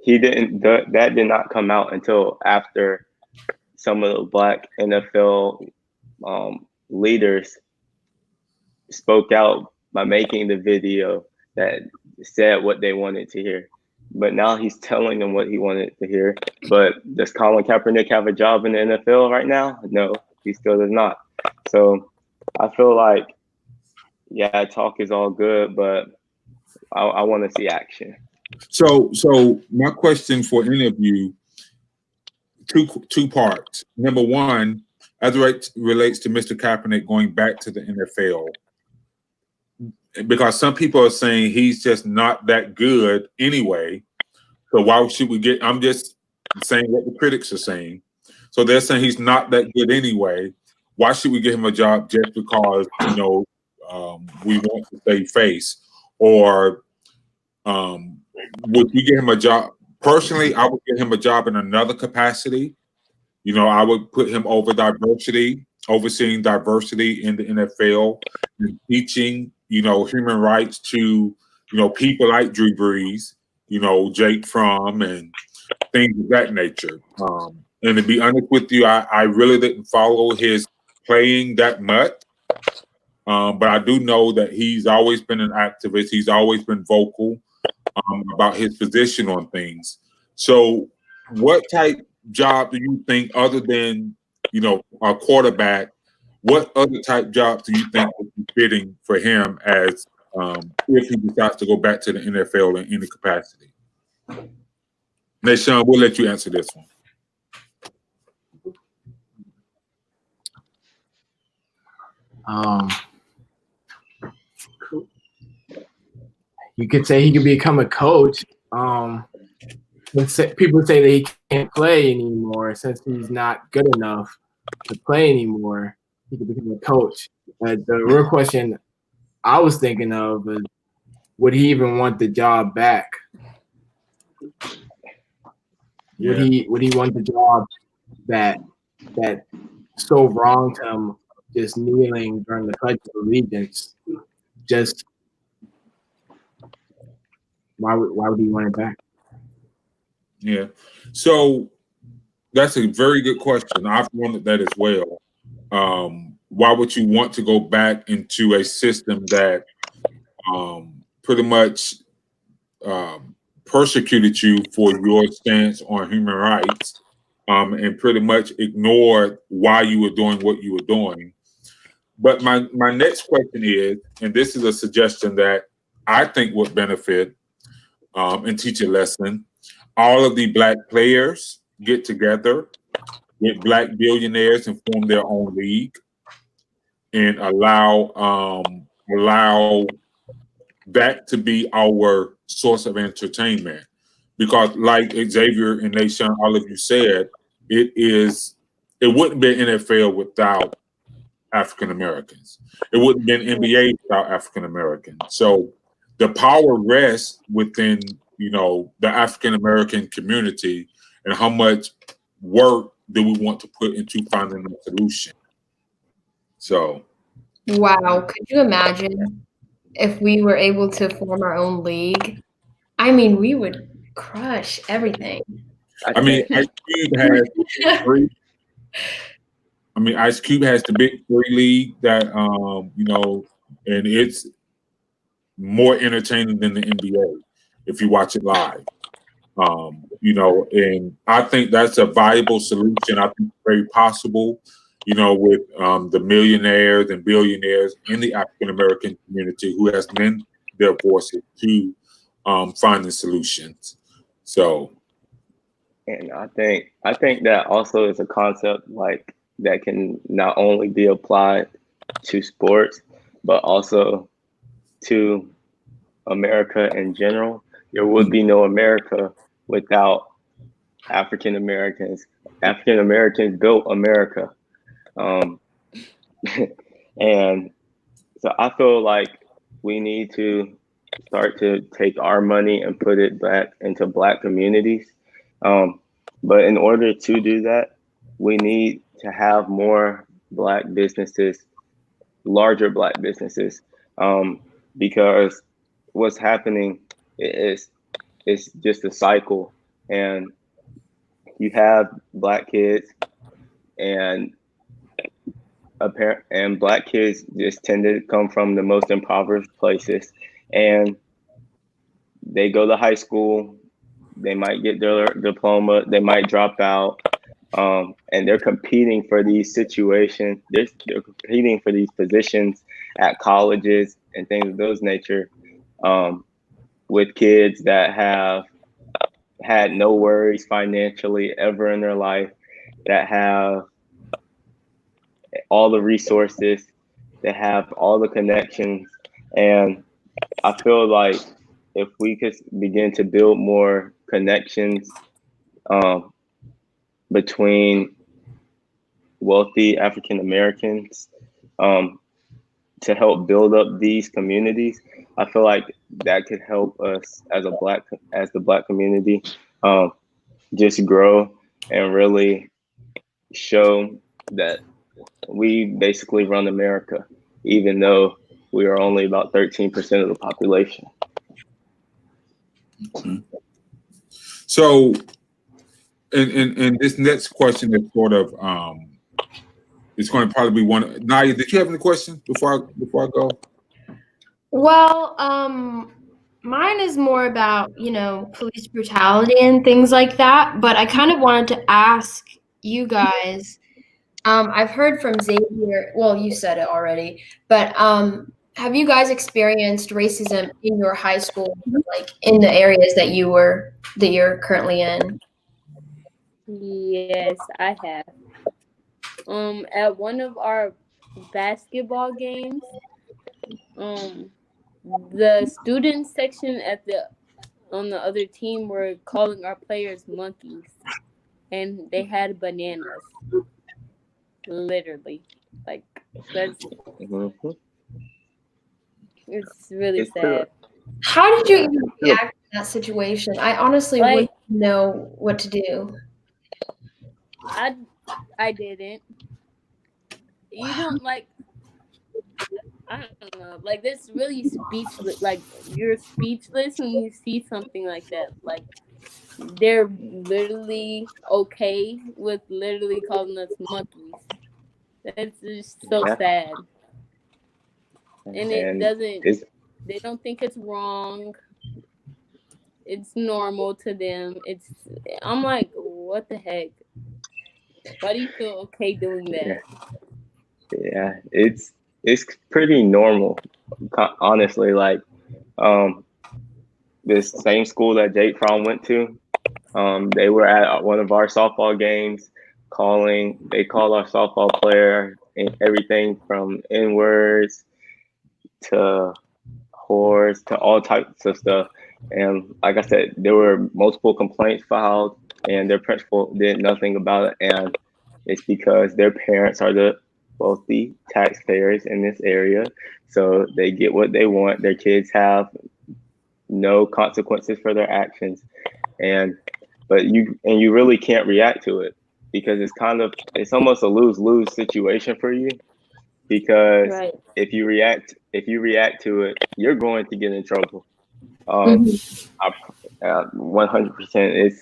that did not come out until after some of the black NFL leaders spoke out by making the video that said what they wanted to hear. But now he's telling them what he wanted to hear. But does Colin Kaepernick have a job in the NFL right now? No, he still does not. So I feel like, yeah, talk is all good, but I want to see action. So my question for any of you, two parts. Number one, as it relates to Mr. Kaepernick going back to the NFL, because some people are saying he's just not that good anyway. So why should we get? I'm just saying what the critics are saying. So they're saying he's not that good anyway. Why should we give him a job just because we want to save face? Or would we give him a job? Personally, I would give him a job in another capacity. I would put him over diversity, overseeing diversity in the NFL, and teaching, human rights to, people like Drew Brees, Jake Fromm, and things of that nature. And to be honest with you, I really didn't follow his playing that much. But I do know that he's always been an activist. He's always been vocal about his position on things. So what type job do you think, other than, a quarterback, what other type jobs do you think would be fitting for him as if he decides to go back to the NFL in any capacity? Nashawn, we'll let you answer this one. You could say he could become a coach. People say that he can't play anymore since he's not good enough to play anymore. He could become a coach. But the real question I was thinking of is, would he even want the job back? Yeah. Would he want the job that so wronged him, just kneeling during the Pledge of Allegiance? Just why would he want it back? Yeah. So that's a very good question. I've wondered that as well. Why would you want to go back into a system that pretty much persecuted you for your stance on human rights, and pretty much ignored why you were doing what you were doing? But my next question is, and this is a suggestion that I think would benefit and teach a lesson. All of the black players get together with black billionaires and form their own league, and allow that to be our source of entertainment. Because like Xavier and Nashawn, all of you said, it wouldn't be an NFL without African Americans. It wouldn't be an NBA without African Americans. So the power rests within, the African American community, and how much work do we want to put into finding a solution? So, Wow, could you imagine if we were able to form our own league? I mean, we would crush everything. I mean, Ice Cube has three. I mean, Ice Cube has the Big Three league that you know, and it's more entertaining than the NBA if you watch it live. You know, and I think that's a viable solution. I think it's very possible, you know, with the millionaires and billionaires in the African American community who has lent their voices to finding solutions. So, And I think that also is a concept like that can not only be applied to sports, but also to America in general. There would be no America without African Americans. African Americans built America. And so I feel like we need to start to take our money and put it back into Black communities. But in order to do that, we need to have more Black businesses, larger Black businesses, because what's happening is just a cycle, and you have Black kids, and Black kids just tend to come from the most impoverished places, and they go to high school. They might get their diploma. They might drop out, and they're competing for these situations. They're competing for these positions at colleges and things of those nature, with kids that have had no worries financially ever in their life, that have all the resources, that have all the connections. And I feel like if we could begin to build more connections between wealthy African Americans to help build up these communities, I feel like that could help us as the Black community just grow and really show that we basically run America, even though we are only about 13% of the population. So, and this next question is sort of it's going to probably be one. Naya, did you have any questions before I go? Well, mine is more about, you know, police brutality and things like that, but I kind of wanted to ask you guys, I've heard from Xavier, well, you said it already, but have you guys experienced racism in your high school, like in the areas that you're currently in? Yes, I have. At one of our basketball games, the student section on the other team were calling our players monkeys, and they had bananas. Literally, like that's it's really sad. How did you even react in that situation? I honestly wouldn't know what to do. I didn't. You don't like. I don't know. Like this really speechless. Like you're speechless when you see something like that. Like they're literally okay with literally calling us monkeys. That's just so sad. And it doesn't. They don't think it's wrong. It's normal to them. I'm like, what the heck? Why do you feel okay doing that? Yeah, it's pretty normal, honestly. Like, this same school that Jake Fromm went to, they were at one of our softball games. They called our softball player and everything from N-words to whores to all types of stuff. And like I said, there were multiple complaints filed, and their principal did nothing about it. And it's because their parents are the wealthy taxpayers in this area, so they get what they want. Their kids have no consequences for their actions, but you really can't react to it. because it's almost a lose-lose situation for you, because Right. if you react to it, you're going to get in trouble. 100%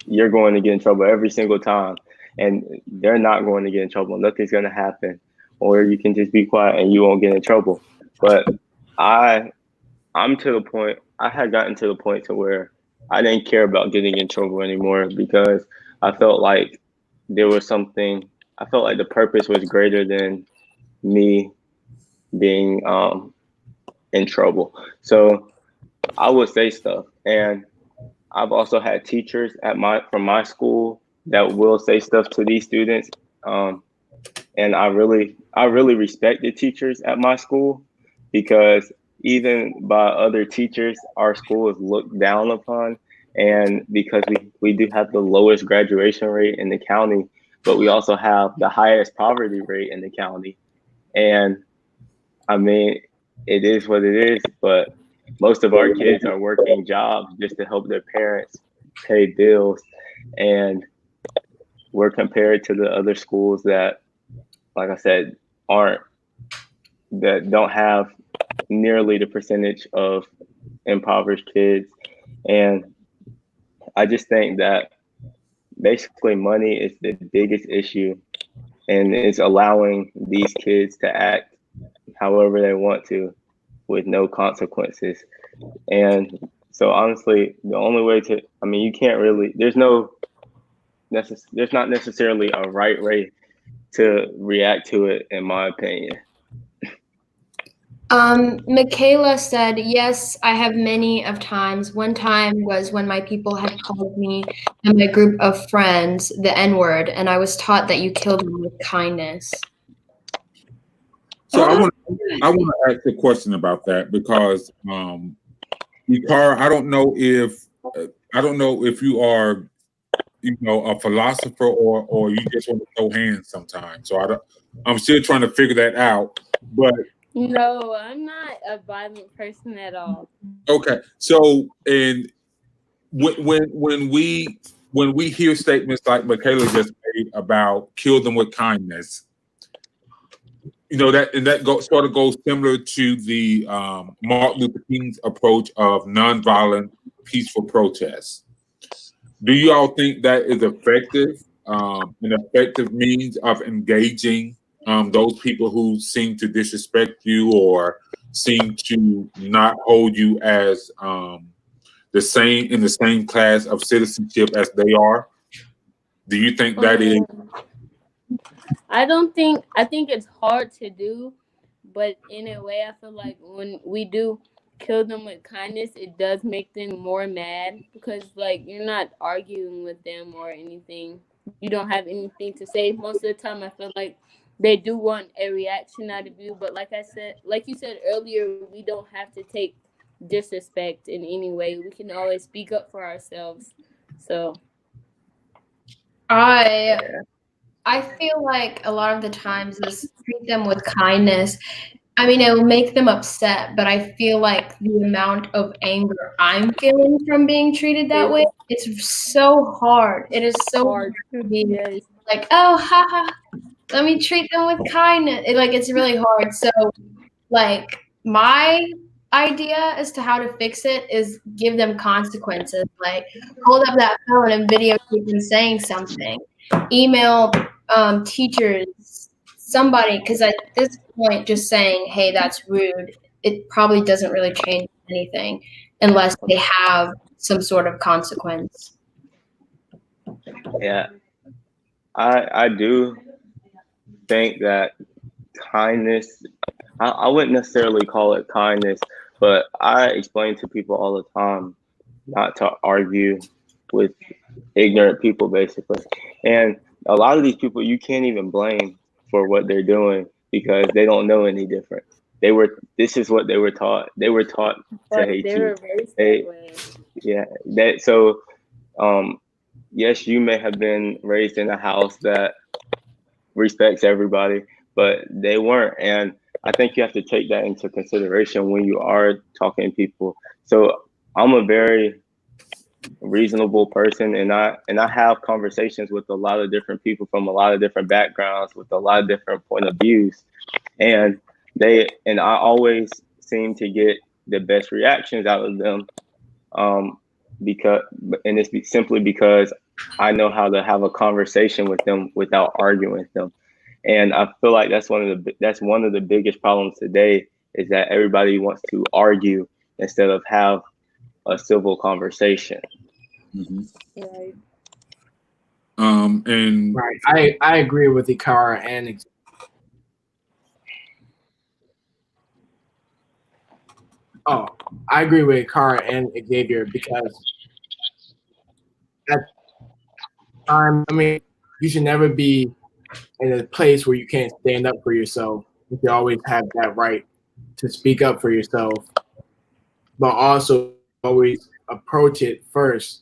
you're going to get in trouble every single time, and they're not going to get in trouble. Nothing's going to happen, or you can just be quiet and you won't get in trouble. But I'm to the point, I had gotten to the point to where I didn't care about getting in trouble anymore, because I felt like there was something, I felt like the purpose was greater than me being in trouble. So I would say stuff, and I've also had teachers from my school that will say stuff to these students, and I really respect the teachers at my school, because even by other teachers, our school is looked down upon, and because we do have the lowest graduation rate in the county, but we also have the highest poverty rate in the county. And I mean, it is what it is, but most of our kids are working jobs just to help their parents pay bills. And we're compared to the other schools that, like I said, that don't have nearly the percentage of impoverished kids. And I just think that basically money is the biggest issue, and it's allowing these kids to act however they want to with no consequences. And so honestly, the only way you can't really, there's not necessarily a right way to react to it, in my opinion. Michaela said, yes, I have many of times. One time was when my people had called me and my group of friends the N-word, and I was taught that you killed them with kindness. So I want to ask a question about that, because Ikara, I don't know if you are, a philosopher or you just want to throw hands sometimes. So I'm still trying to figure that out. But No, I'm not a violent person at all. okay, so and when we hear statements like Michaela just made about kill them with kindness, sort of goes similar to the Martin Luther King's approach of nonviolent, peaceful protests. Do you all think that is effective, an effective means of engaging those people who seem to disrespect you or seem to not hold you as in the same class of citizenship as they are? Do you think that is? I think it's hard to do, but in a way, I feel like when we do kill them with kindness, it does make them more mad, because like you're not arguing with them or anything. You don't have anything to say. Most of the time, I feel like they do want a reaction out of you, but like you said earlier, we don't have to take disrespect in any way. We can always speak up for ourselves. So I feel like a lot of the times this treat them with kindness. I mean, it will make them upset, but I feel like the amount of anger I'm feeling from being treated that way, it's so hard. It is so hard to be like, oh, haha, let me treat them with kindness. It's really hard. So, like, my idea as to how to fix it is give them consequences. Like, hold up that phone and videotape them saying something. Email teachers, somebody, because at this point, just saying, hey, that's rude, it probably doesn't really change anything unless they have some sort of consequence. Yeah, I do think that kindness, I wouldn't necessarily call it kindness, but I explain to people all the time not to argue with ignorant people, basically. And a lot of these people you can't even blame for what they're doing, because they don't know any different. This is what they were taught. They were taught to hate you. Yes, you may have been raised in a house that respects everybody, but they weren't. And I think you have to take that into consideration when you are talking to people. So I'm a very reasonable person, and I have conversations with a lot of different people from a lot of different backgrounds with a lot of different point of views, and I always seem to get the best reactions out of them, it's simply because I know how to have a conversation with them without arguing with them. And I feel like that's one of the biggest problems today, is that everybody wants to argue instead of have a civil conversation. Right. And Right. I agree with Ikara and I agree with Ikara and Xavier, because at time, I mean, you should never be in a place where you can't stand up for yourself. You should always have that right to speak up for yourself, but also always approach it first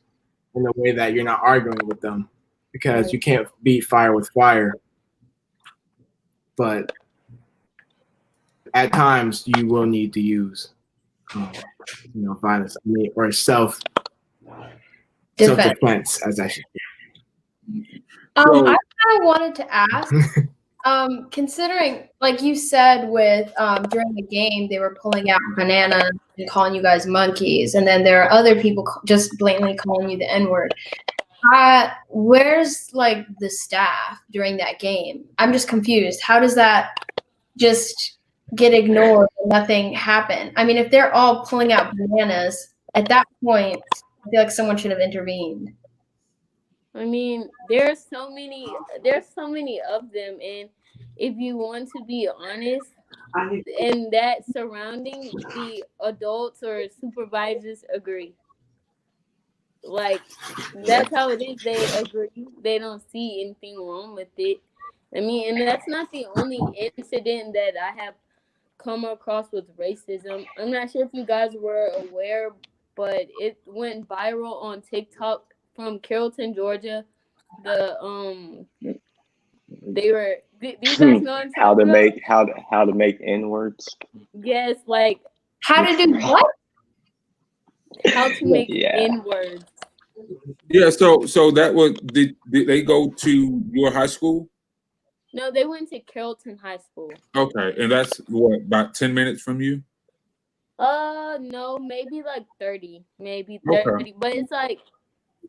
in a way that you're not arguing with them, because you can't beat fire with fire. But at times you will need to use, violence, or self-defense, as I should say. I kind of wanted to ask, considering, like you said, with during the game, they were pulling out bananas and calling you guys monkeys, and then there are other people just blatantly calling you the N-word. Where's like the staff during that game? I'm just confused. How does that just get ignored and nothing happen? I mean, if they're all pulling out bananas, at that point, I feel like someone should have intervened. I mean, there's so many of them, and if you want to be honest, in that surrounding, the adults or supervisors agree. Like, that's how it is. They agree. They don't see anything wrong with it. I mean, and that's not the only incident that I have come across with racism. I'm not sure if you guys were aware, but it went viral on TikTok from Carrollton, Georgia. They were. Do you guys know how to make N-words? Yes, like how to do what? How to make N-words. Yeah, so that was did they go to your high school? No, they went to Carrollton High School. Okay, and that's what, about 10 minutes from you? No, maybe like 30, maybe 30, okay. But it's like,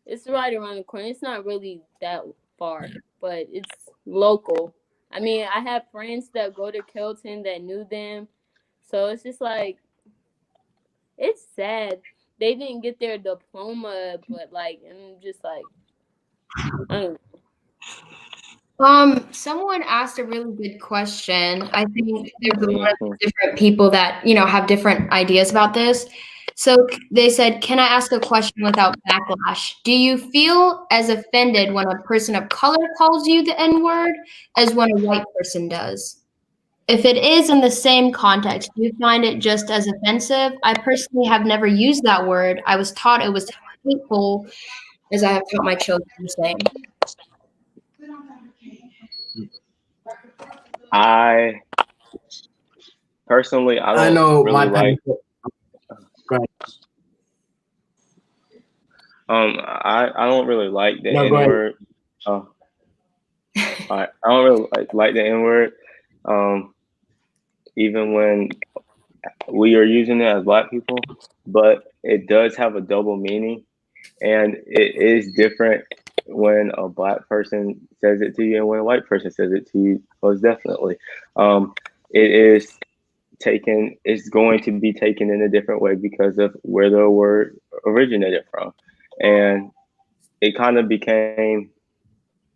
it's right around the corner. It's not really that far, but it's local. I mean, I have friends that go to Carrollton that knew them, so it's just like, it's sad. They didn't get their diploma, but like, I'm just like, I don't know. Someone asked a really good question. I think there's a lot of different people that, have different ideas about this. So they said, can I ask a question without backlash? Do you feel as offended when a person of color calls you the N-word as when a white person does? If it is in the same context, do you find it just as offensive? I personally have never used that word. I was taught it was hateful, as I have taught my children the same. I personally, I don't really like. Go ahead. I don't really like the N-word. I don't really like the N-word. Even when we are using it as Black people, but it does have a double meaning, and it is different when a Black person says it to you and when a white person says it to you. Most definitely, it's going to be taken in a different way because of where the word originated from, and it kind of became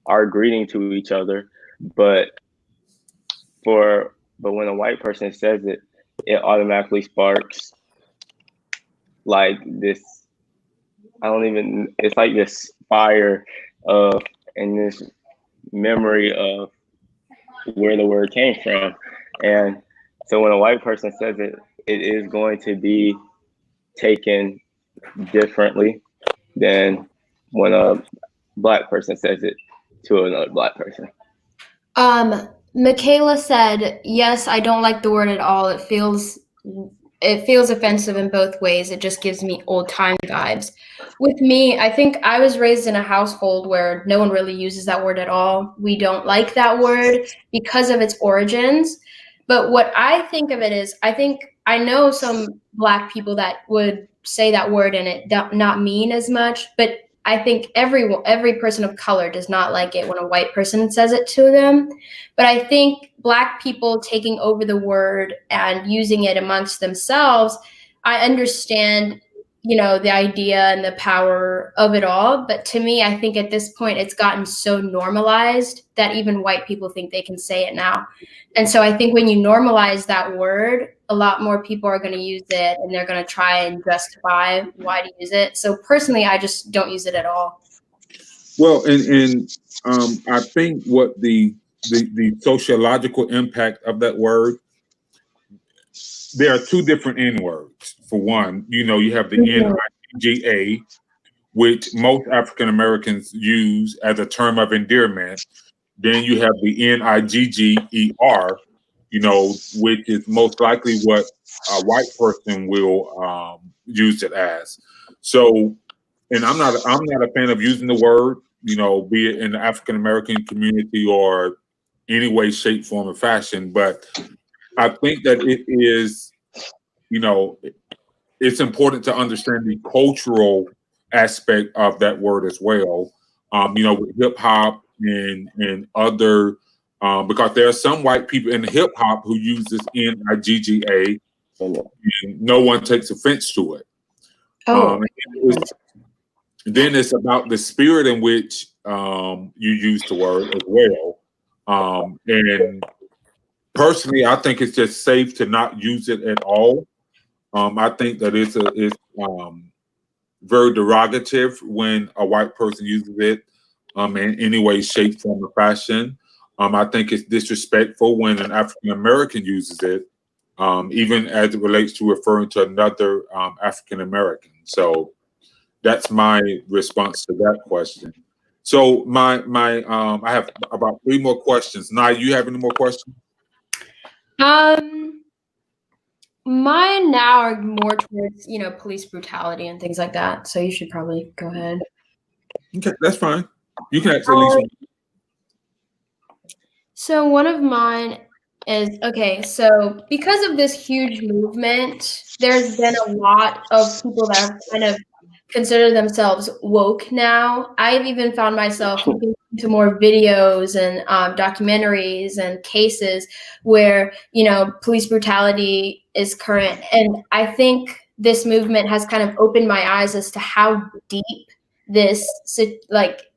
our greeting to each other. But when a white person says it, it automatically sparks like this. It's like this fire and this memory of where the word came from. And so when a white person says it, it is going to be taken differently than when a Black person says it to another Black person. Michaela said, yes, I don't like the word at all. It feels offensive in both ways. It just gives me old time vibes. with me, I think I was raised in a household where no one really uses that word at all. We don't like that word because of its origins. But what I think of it is, I think I know some Black people that would say that word and it not mean as much, but I think every person of color does not like it when a white person says it to them. But I think Black people taking over the word and using it amongst themselves, I understand, the idea and the power of it all. But to me, I think at this point, it's gotten so normalized that even white people think they can say it now. And so I think when you normalize that word, a lot more people are going to use it and they're going to try and justify why to use it. So personally, I just don't use it at all. Well, and I think what the sociological impact of that word, there are two different N words. For one, you have the NIGA, which most African Americans use as a term of endearment. Then you have the NIGGER, which is most likely what a white person will use it as. So, and I'm not a fan of using the word, be it in the African American community or any way, shape, form, or fashion. But I think that it is, it's important to understand the cultural aspect of that word as well. With hip hop and other, because there are some white people in hip hop who use this NIGGA, and no one takes offense to it. Then it's about the spirit in which you use the word as well. And personally, I think it's just safe to not use it at all. I think that it's very derogative when a white person uses it in any way, shape, form, or fashion. I think it's disrespectful when an African American uses it, even as it relates to referring to another African American. So that's my response to that question. So I have about 3 more questions. Now, you have any more questions? Mine now are more towards, police brutality and things like that. So you should probably go ahead. Okay, that's fine. You can ask at least one. So one of mine is, okay, so because of this huge movement, there's been a lot of people that have kind of consider themselves woke now. I've even found myself looking into more videos and documentaries and cases where, police brutality is current. And I think this movement has kind of opened my eyes as to how deep this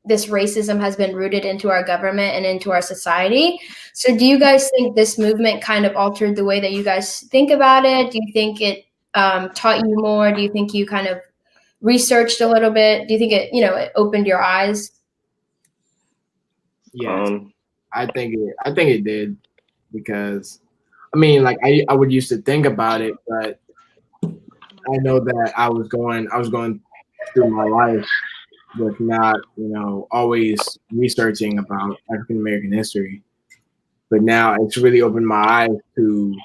racism has been rooted into our government and into our society. So do you guys think this movement kind of altered the way that you guys think about it? Do you think it taught you more? Do you think you kind of researched a little bit? Do you think it, it opened your eyes? Yeah, I think it did, because I would used to think about it, but I know that I was going through my life with not, always researching about African American history. But now it's really opened my eyes to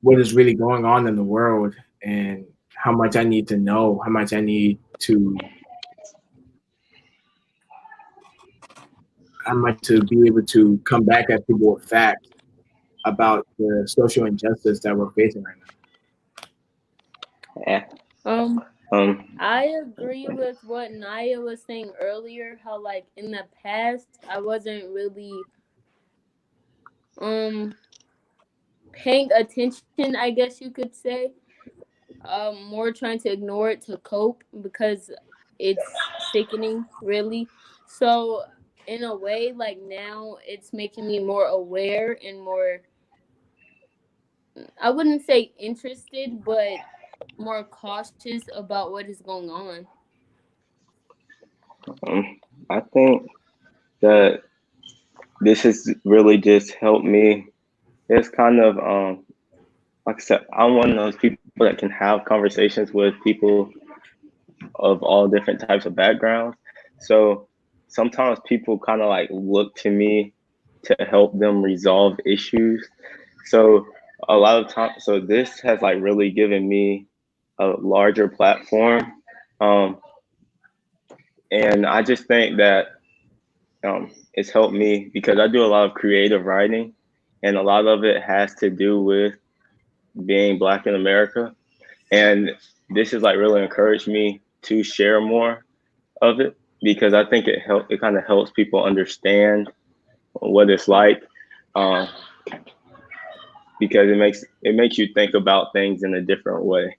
what is really going on in the world and how much I need to know, how much I need to be able to come back at people with facts about the social injustice that we're facing right now. Yeah. I agree with what Naya was saying earlier, how in the past I wasn't really paying attention, I guess you could say. More trying to ignore it to cope because it's sickening, really. So in a way, now it's making me more aware and more, I wouldn't say interested, but more cautious about what is going on. I think that this has really just helped me. It's kind of like I said, I'm one of those people that can have conversations with people of all different types of backgrounds. So sometimes people kind of look to me to help them resolve issues. So a lot of times, so this has really given me a larger platform Um, and I just think that it's helped me because I do a lot of creative writing, and a lot of it has to do with being Black in America. And this has like really encouraged me to share more of it because I think it kind of helps people understand what it's like, because it makes you think about things in a different way.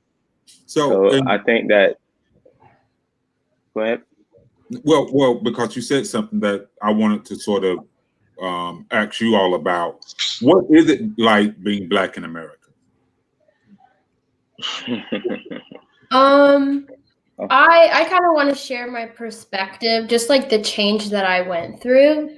So I think that. Go ahead. Well, because you said something that I wanted to sort of ask you all about. What is it like being Black in America? I kind of want to share my perspective, just like the change that I went through.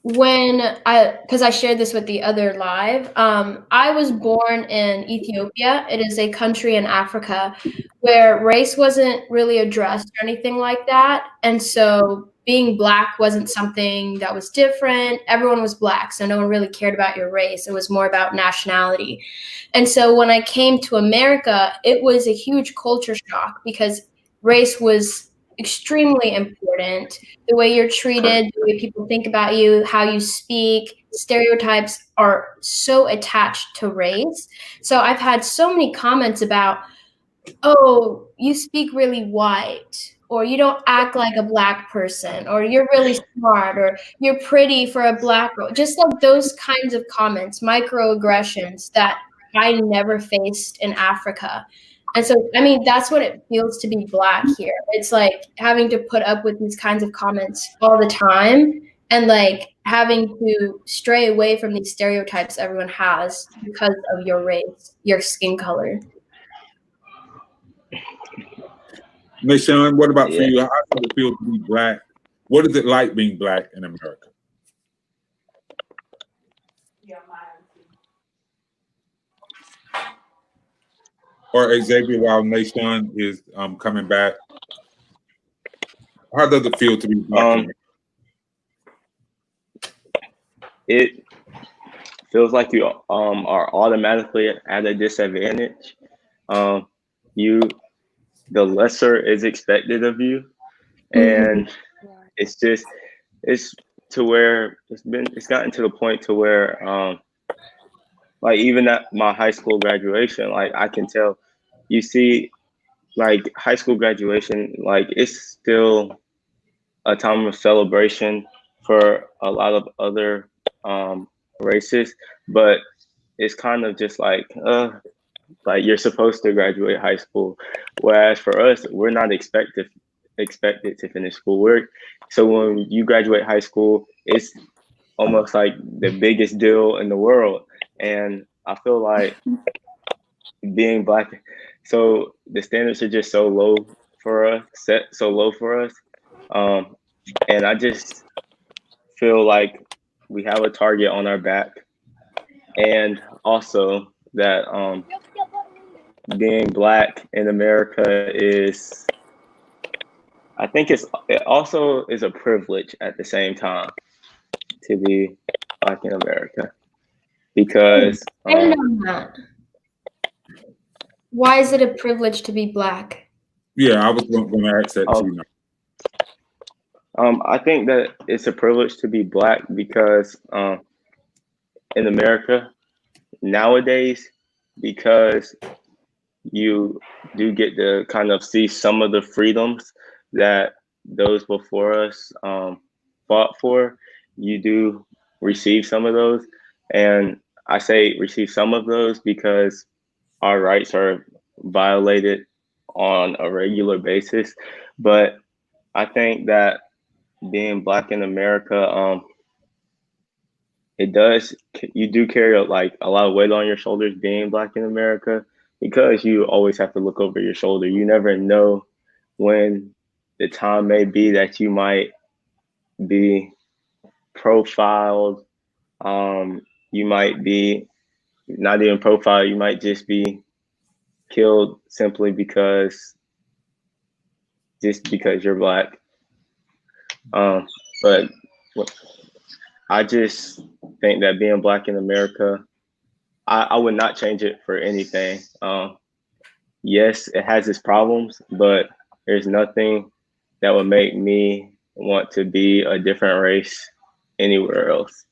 Because I shared this with the other live, I was born in Ethiopia. It is a country in Africa where race wasn't really addressed or anything like that. And so being Black wasn't something that was different. Everyone was Black, so no one really cared about your race. It was more about nationality. And so when I came to America, it was a huge culture shock because race was extremely important. The way you're treated, the way people think about you, how you speak, stereotypes are so attached to race. So I've had so many comments about, oh, you speak really white, or you don't act like a Black person, or you're really smart, or you're pretty for a Black girl. Just like those kinds of comments, microaggressions that I never faced in Africa. And so, I mean, that's what it feels to be Black here. It's like having to put up with these kinds of comments all the time and like having to stray away from these stereotypes everyone has because of your race, your skin color. Nashawn, what about for you? How does it feel to be Black? What is it like being Black in America? Or Xavier, while Nashawn is coming back, how does it feel to be Black? It feels like you are automatically at a disadvantage. The lesser is expected of you, and it's to where it's gotten to the point to where like even at my high school graduation, like I can tell, you see, like high school graduation, like it's still a time of celebration for a lot of other races, but it's kind of just like you're supposed to graduate high school, whereas for us, we're not expected to finish school. So when you graduate high school, it's almost like the biggest deal in the world. And I feel like being Black, so the standards are just so low for us, set so low for us. And I just feel like we have a target on our back. And also that being Black in America is, I think it also is a privilege at the same time to be Black in America. Because I didn't know that. Why is it a privilege to be Black? Yeah, I was going to ask that too. I think that it's a privilege to be Black because in America nowadays, because you do get to kind of see some of the freedoms that those before us fought for, you do receive some of those. And I say receive some of those because our rights are violated on a regular basis. But I think that being Black in America, you do carry like a lot of weight on your shoulders being Black in America, because you always have to look over your shoulder. You never know when the time may be that you might be profiled. You might be not even profiled. You might just be killed simply because you're Black. But I just think that being Black in America, I would not change it for anything. yes, it has its problems, but there's nothing that would make me want to be a different race anywhere else.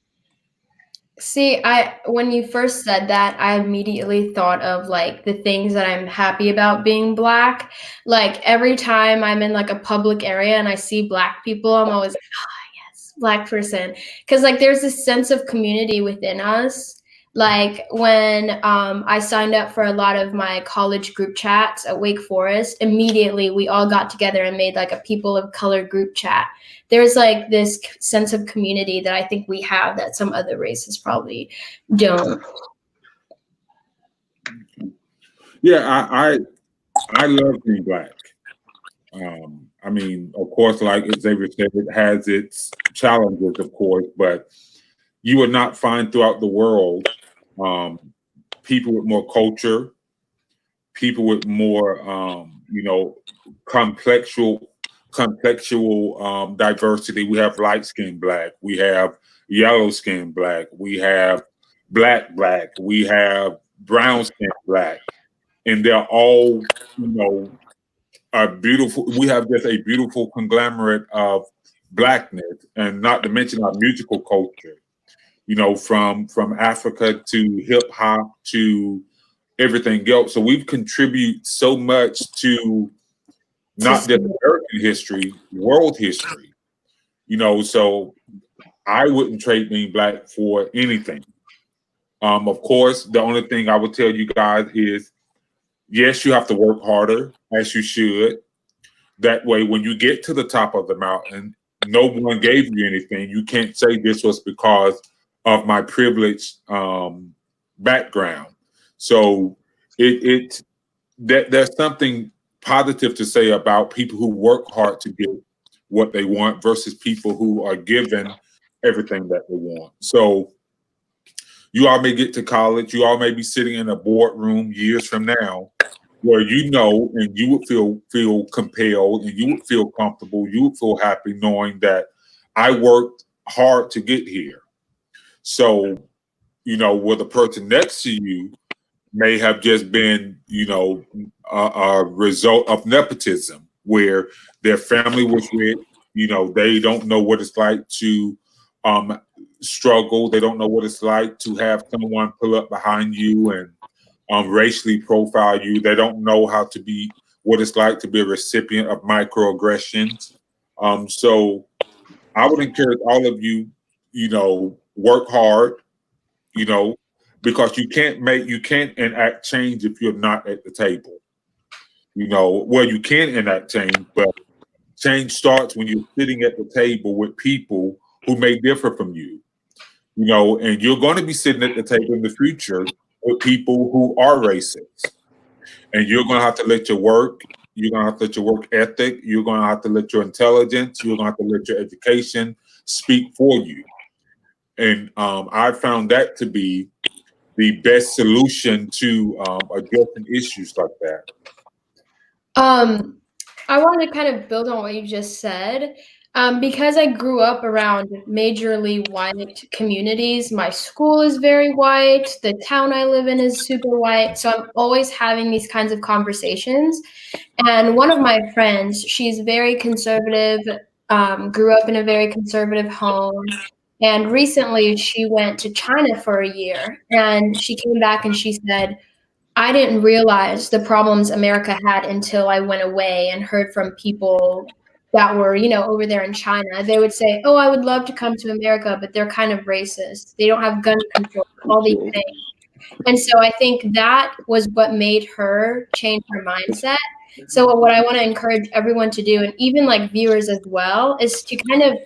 See, when you first said that, I immediately thought of like the things that I'm happy about being Black. Like every time I'm in like a public area and I see Black people, I'm always like, ah, yes, Black person. Because like there's this sense of community within us. Like when I signed up for a lot of my college group chats at Wake Forest, immediately we all got together and made like a people of color group chat. There's like this sense of community that I think we have that some other races probably don't. Yeah, I love being Black. I mean, of course, like Xavier said, it has its challenges, of course, but you will not find throughout the world people with more culture, people with more, complexual diversity. We have light skinned Black, we have yellow skinned Black, we have Black, we have brown skinned Black, and they're all, are beautiful. We have just a beautiful conglomerate of Blackness, and not to mention our musical culture. From Africa to hip hop to everything else. So we've contributed so much to not just American history, world history. So I wouldn't trade being Black for anything. Of course, the only thing I would tell you guys is, yes, you have to work harder, as you should. That way, when you get to the top of the mountain, no one gave you anything. You can't say this was because of my privileged background. So there's something positive to say about people who work hard to get what they want versus people who are given everything that they want. So you all may get to college, you all may be sitting in a boardroom years from now where and you would feel compelled and you would feel comfortable, you would feel happy knowing that I worked hard to get here. So, where the person next to you may have just been, a result of nepotism, where their family was rich, they don't know what it's like to struggle. They don't know what it's like to have someone pull up behind you and racially profile you. They don't know what it's like to be a recipient of microaggressions. So I would encourage all of you, work hard, because you can't enact change if you're not at the table. Well, you can enact change, but change starts when you're sitting at the table with people who may differ from you. And you're going to be sitting at the table in the future with people who are racist. And you're going to have to let your work, you're going to have to let your work ethic, you're going to have to let your intelligence, you're going to have to let your education speak for you. And I found that to be the best solution to addressing issues like that. I want to kind of build on what you just said. Because I grew up around majorly white communities, my school is very white, the town I live in is super white, so I'm always having these kinds of conversations. And one of my friends, she's very conservative, grew up in a very conservative home, and recently she went to China for a year, and she came back and she said, I didn't realize the problems America had until I went away and heard from people that were, over there in China. They would say, oh, I would love to come to America, but they're kind of racist. They don't have gun control, all these things. And so I think that was what made her change her mindset. So what I want to encourage everyone to do, and even like viewers as well, is to kind of,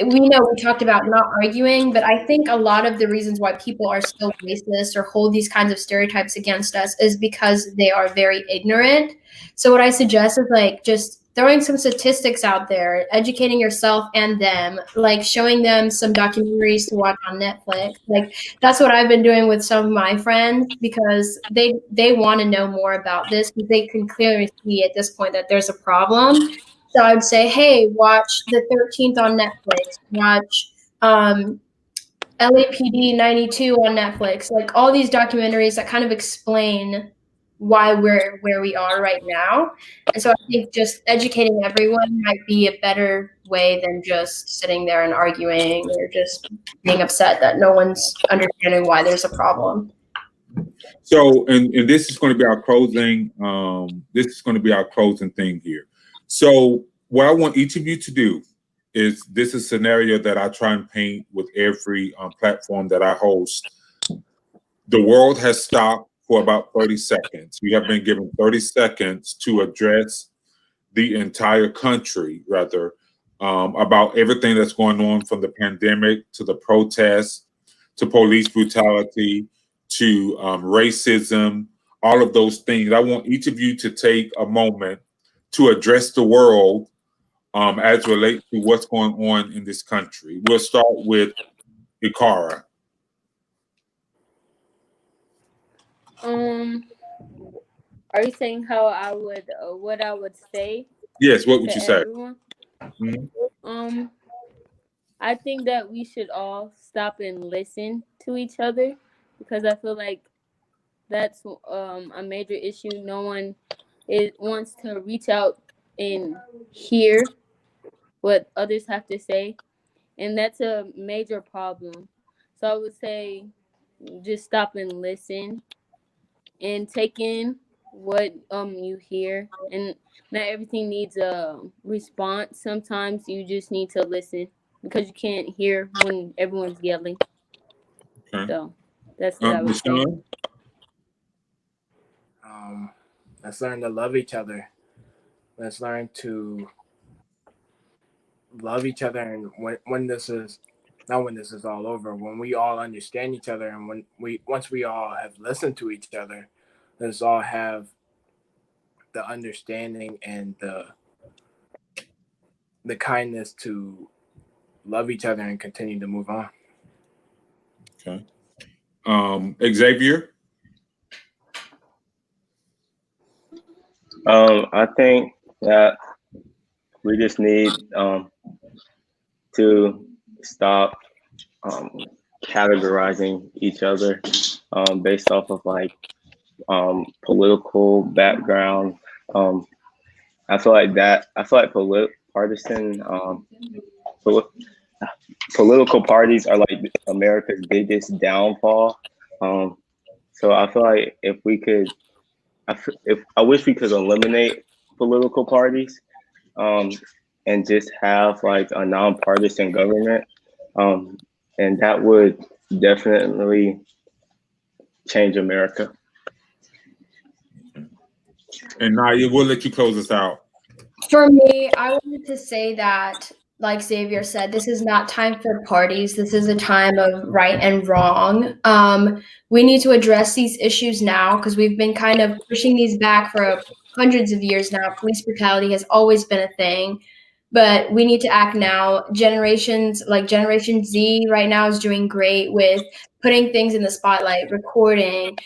we talked about not arguing, but I think a lot of the reasons why people are still racist or hold these kinds of stereotypes against us is because they are very ignorant. So what I suggest is like just throwing some statistics out there, educating yourself and them, like showing them some documentaries to watch on Netflix. Like that's what I've been doing with some of my friends because they want to know more about this because they can clearly see at this point that there's a problem. So I would say, hey, watch The 13th on Netflix, watch LAPD 92 on Netflix, like all these documentaries that kind of explain why we're where we are right now. And so I think just educating everyone might be a better way than just sitting there and arguing or just being upset that no one's understanding why there's a problem. So, and this is going to be our closing. This is going to be our closing thing here. So, what I want each of you to do is this is a scenario that I try and paint with every platform that I host. The world has stopped for about 30 seconds. We have been given 30 seconds to address the entire country, rather, about everything that's going on, from the pandemic to the protests to police brutality to racism, all of those things. I want each of you to take a moment to address the world as relates to what's going on in this country. We'll start with Ikara. Are you saying how I would, what I would say? Yes, what would to you say? everyone? Mhm. I think that we should all stop and listen to each other, because I feel like that's a major issue. No one wants to reach out and hear what others have to say, and that's a major problem. So I would say just stop and listen and take in what you hear, and not everything needs a response. Sometimes you just need to listen, because you can't hear when everyone's yelling. Okay. So that's what I would say. Deshaun? Let's learn to love each other. Let's learn to love each other, and when this is all over, when we all understand each other, and once we all have listened to each other, let's all have the understanding and the kindness to love each other and continue to move on. Okay. Xavier? I think that we just need to stop categorizing each other based off of like political background. I feel like political parties are like America's biggest downfall. So I feel like if I wish we could eliminate political parties and just have like a nonpartisan government, and that would definitely change America. And Naya, we'll let you close us out. For me, I wanted to say that, like Xavier said, this is not time for parties. This is a time of right and wrong. We need to address these issues now, because we've been kind of pushing these back for hundreds of years now. Police brutality has always been a thing, but we need to act now. Generation Z right now is doing great with putting things in the spotlight, recording.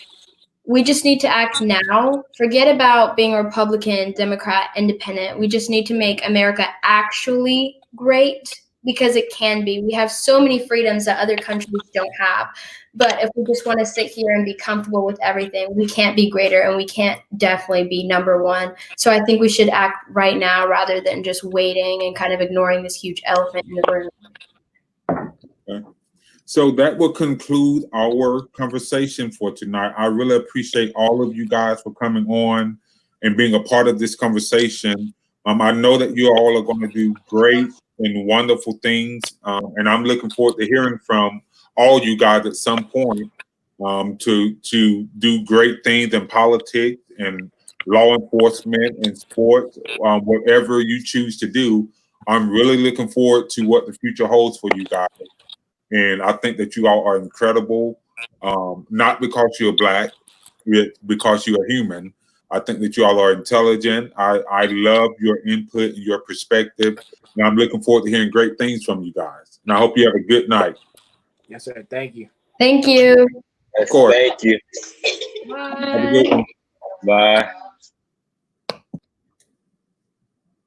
We just need to act now. Forget about being a Republican, Democrat, Independent. We just need to make America actually great, because it can be. We have so many freedoms that other countries don't have. But if we just want to sit here and be comfortable with everything, we can't be greater, and we can't definitely be number one. So I think we should act right now rather than just waiting and kind of ignoring this huge elephant in the room. Okay. So that will conclude our conversation for tonight. I really appreciate all of you guys for coming on and being a part of this conversation. I know that you all are going to do great and wonderful things, and I'm looking forward to hearing from all you guys at some point to do great things in politics and law enforcement and sports, whatever you choose to do. I'm really looking forward to what the future holds for you guys. And I think that you all are incredible, not because you're Black, because you are human. I think that you all are intelligent. I love your input and your perspective. And I'm looking forward to hearing great things from you guys. And I hope you have a good night. Yes, sir. Thank you. Thank you. Of course. Thank you. Bye. Have a good one. Bye.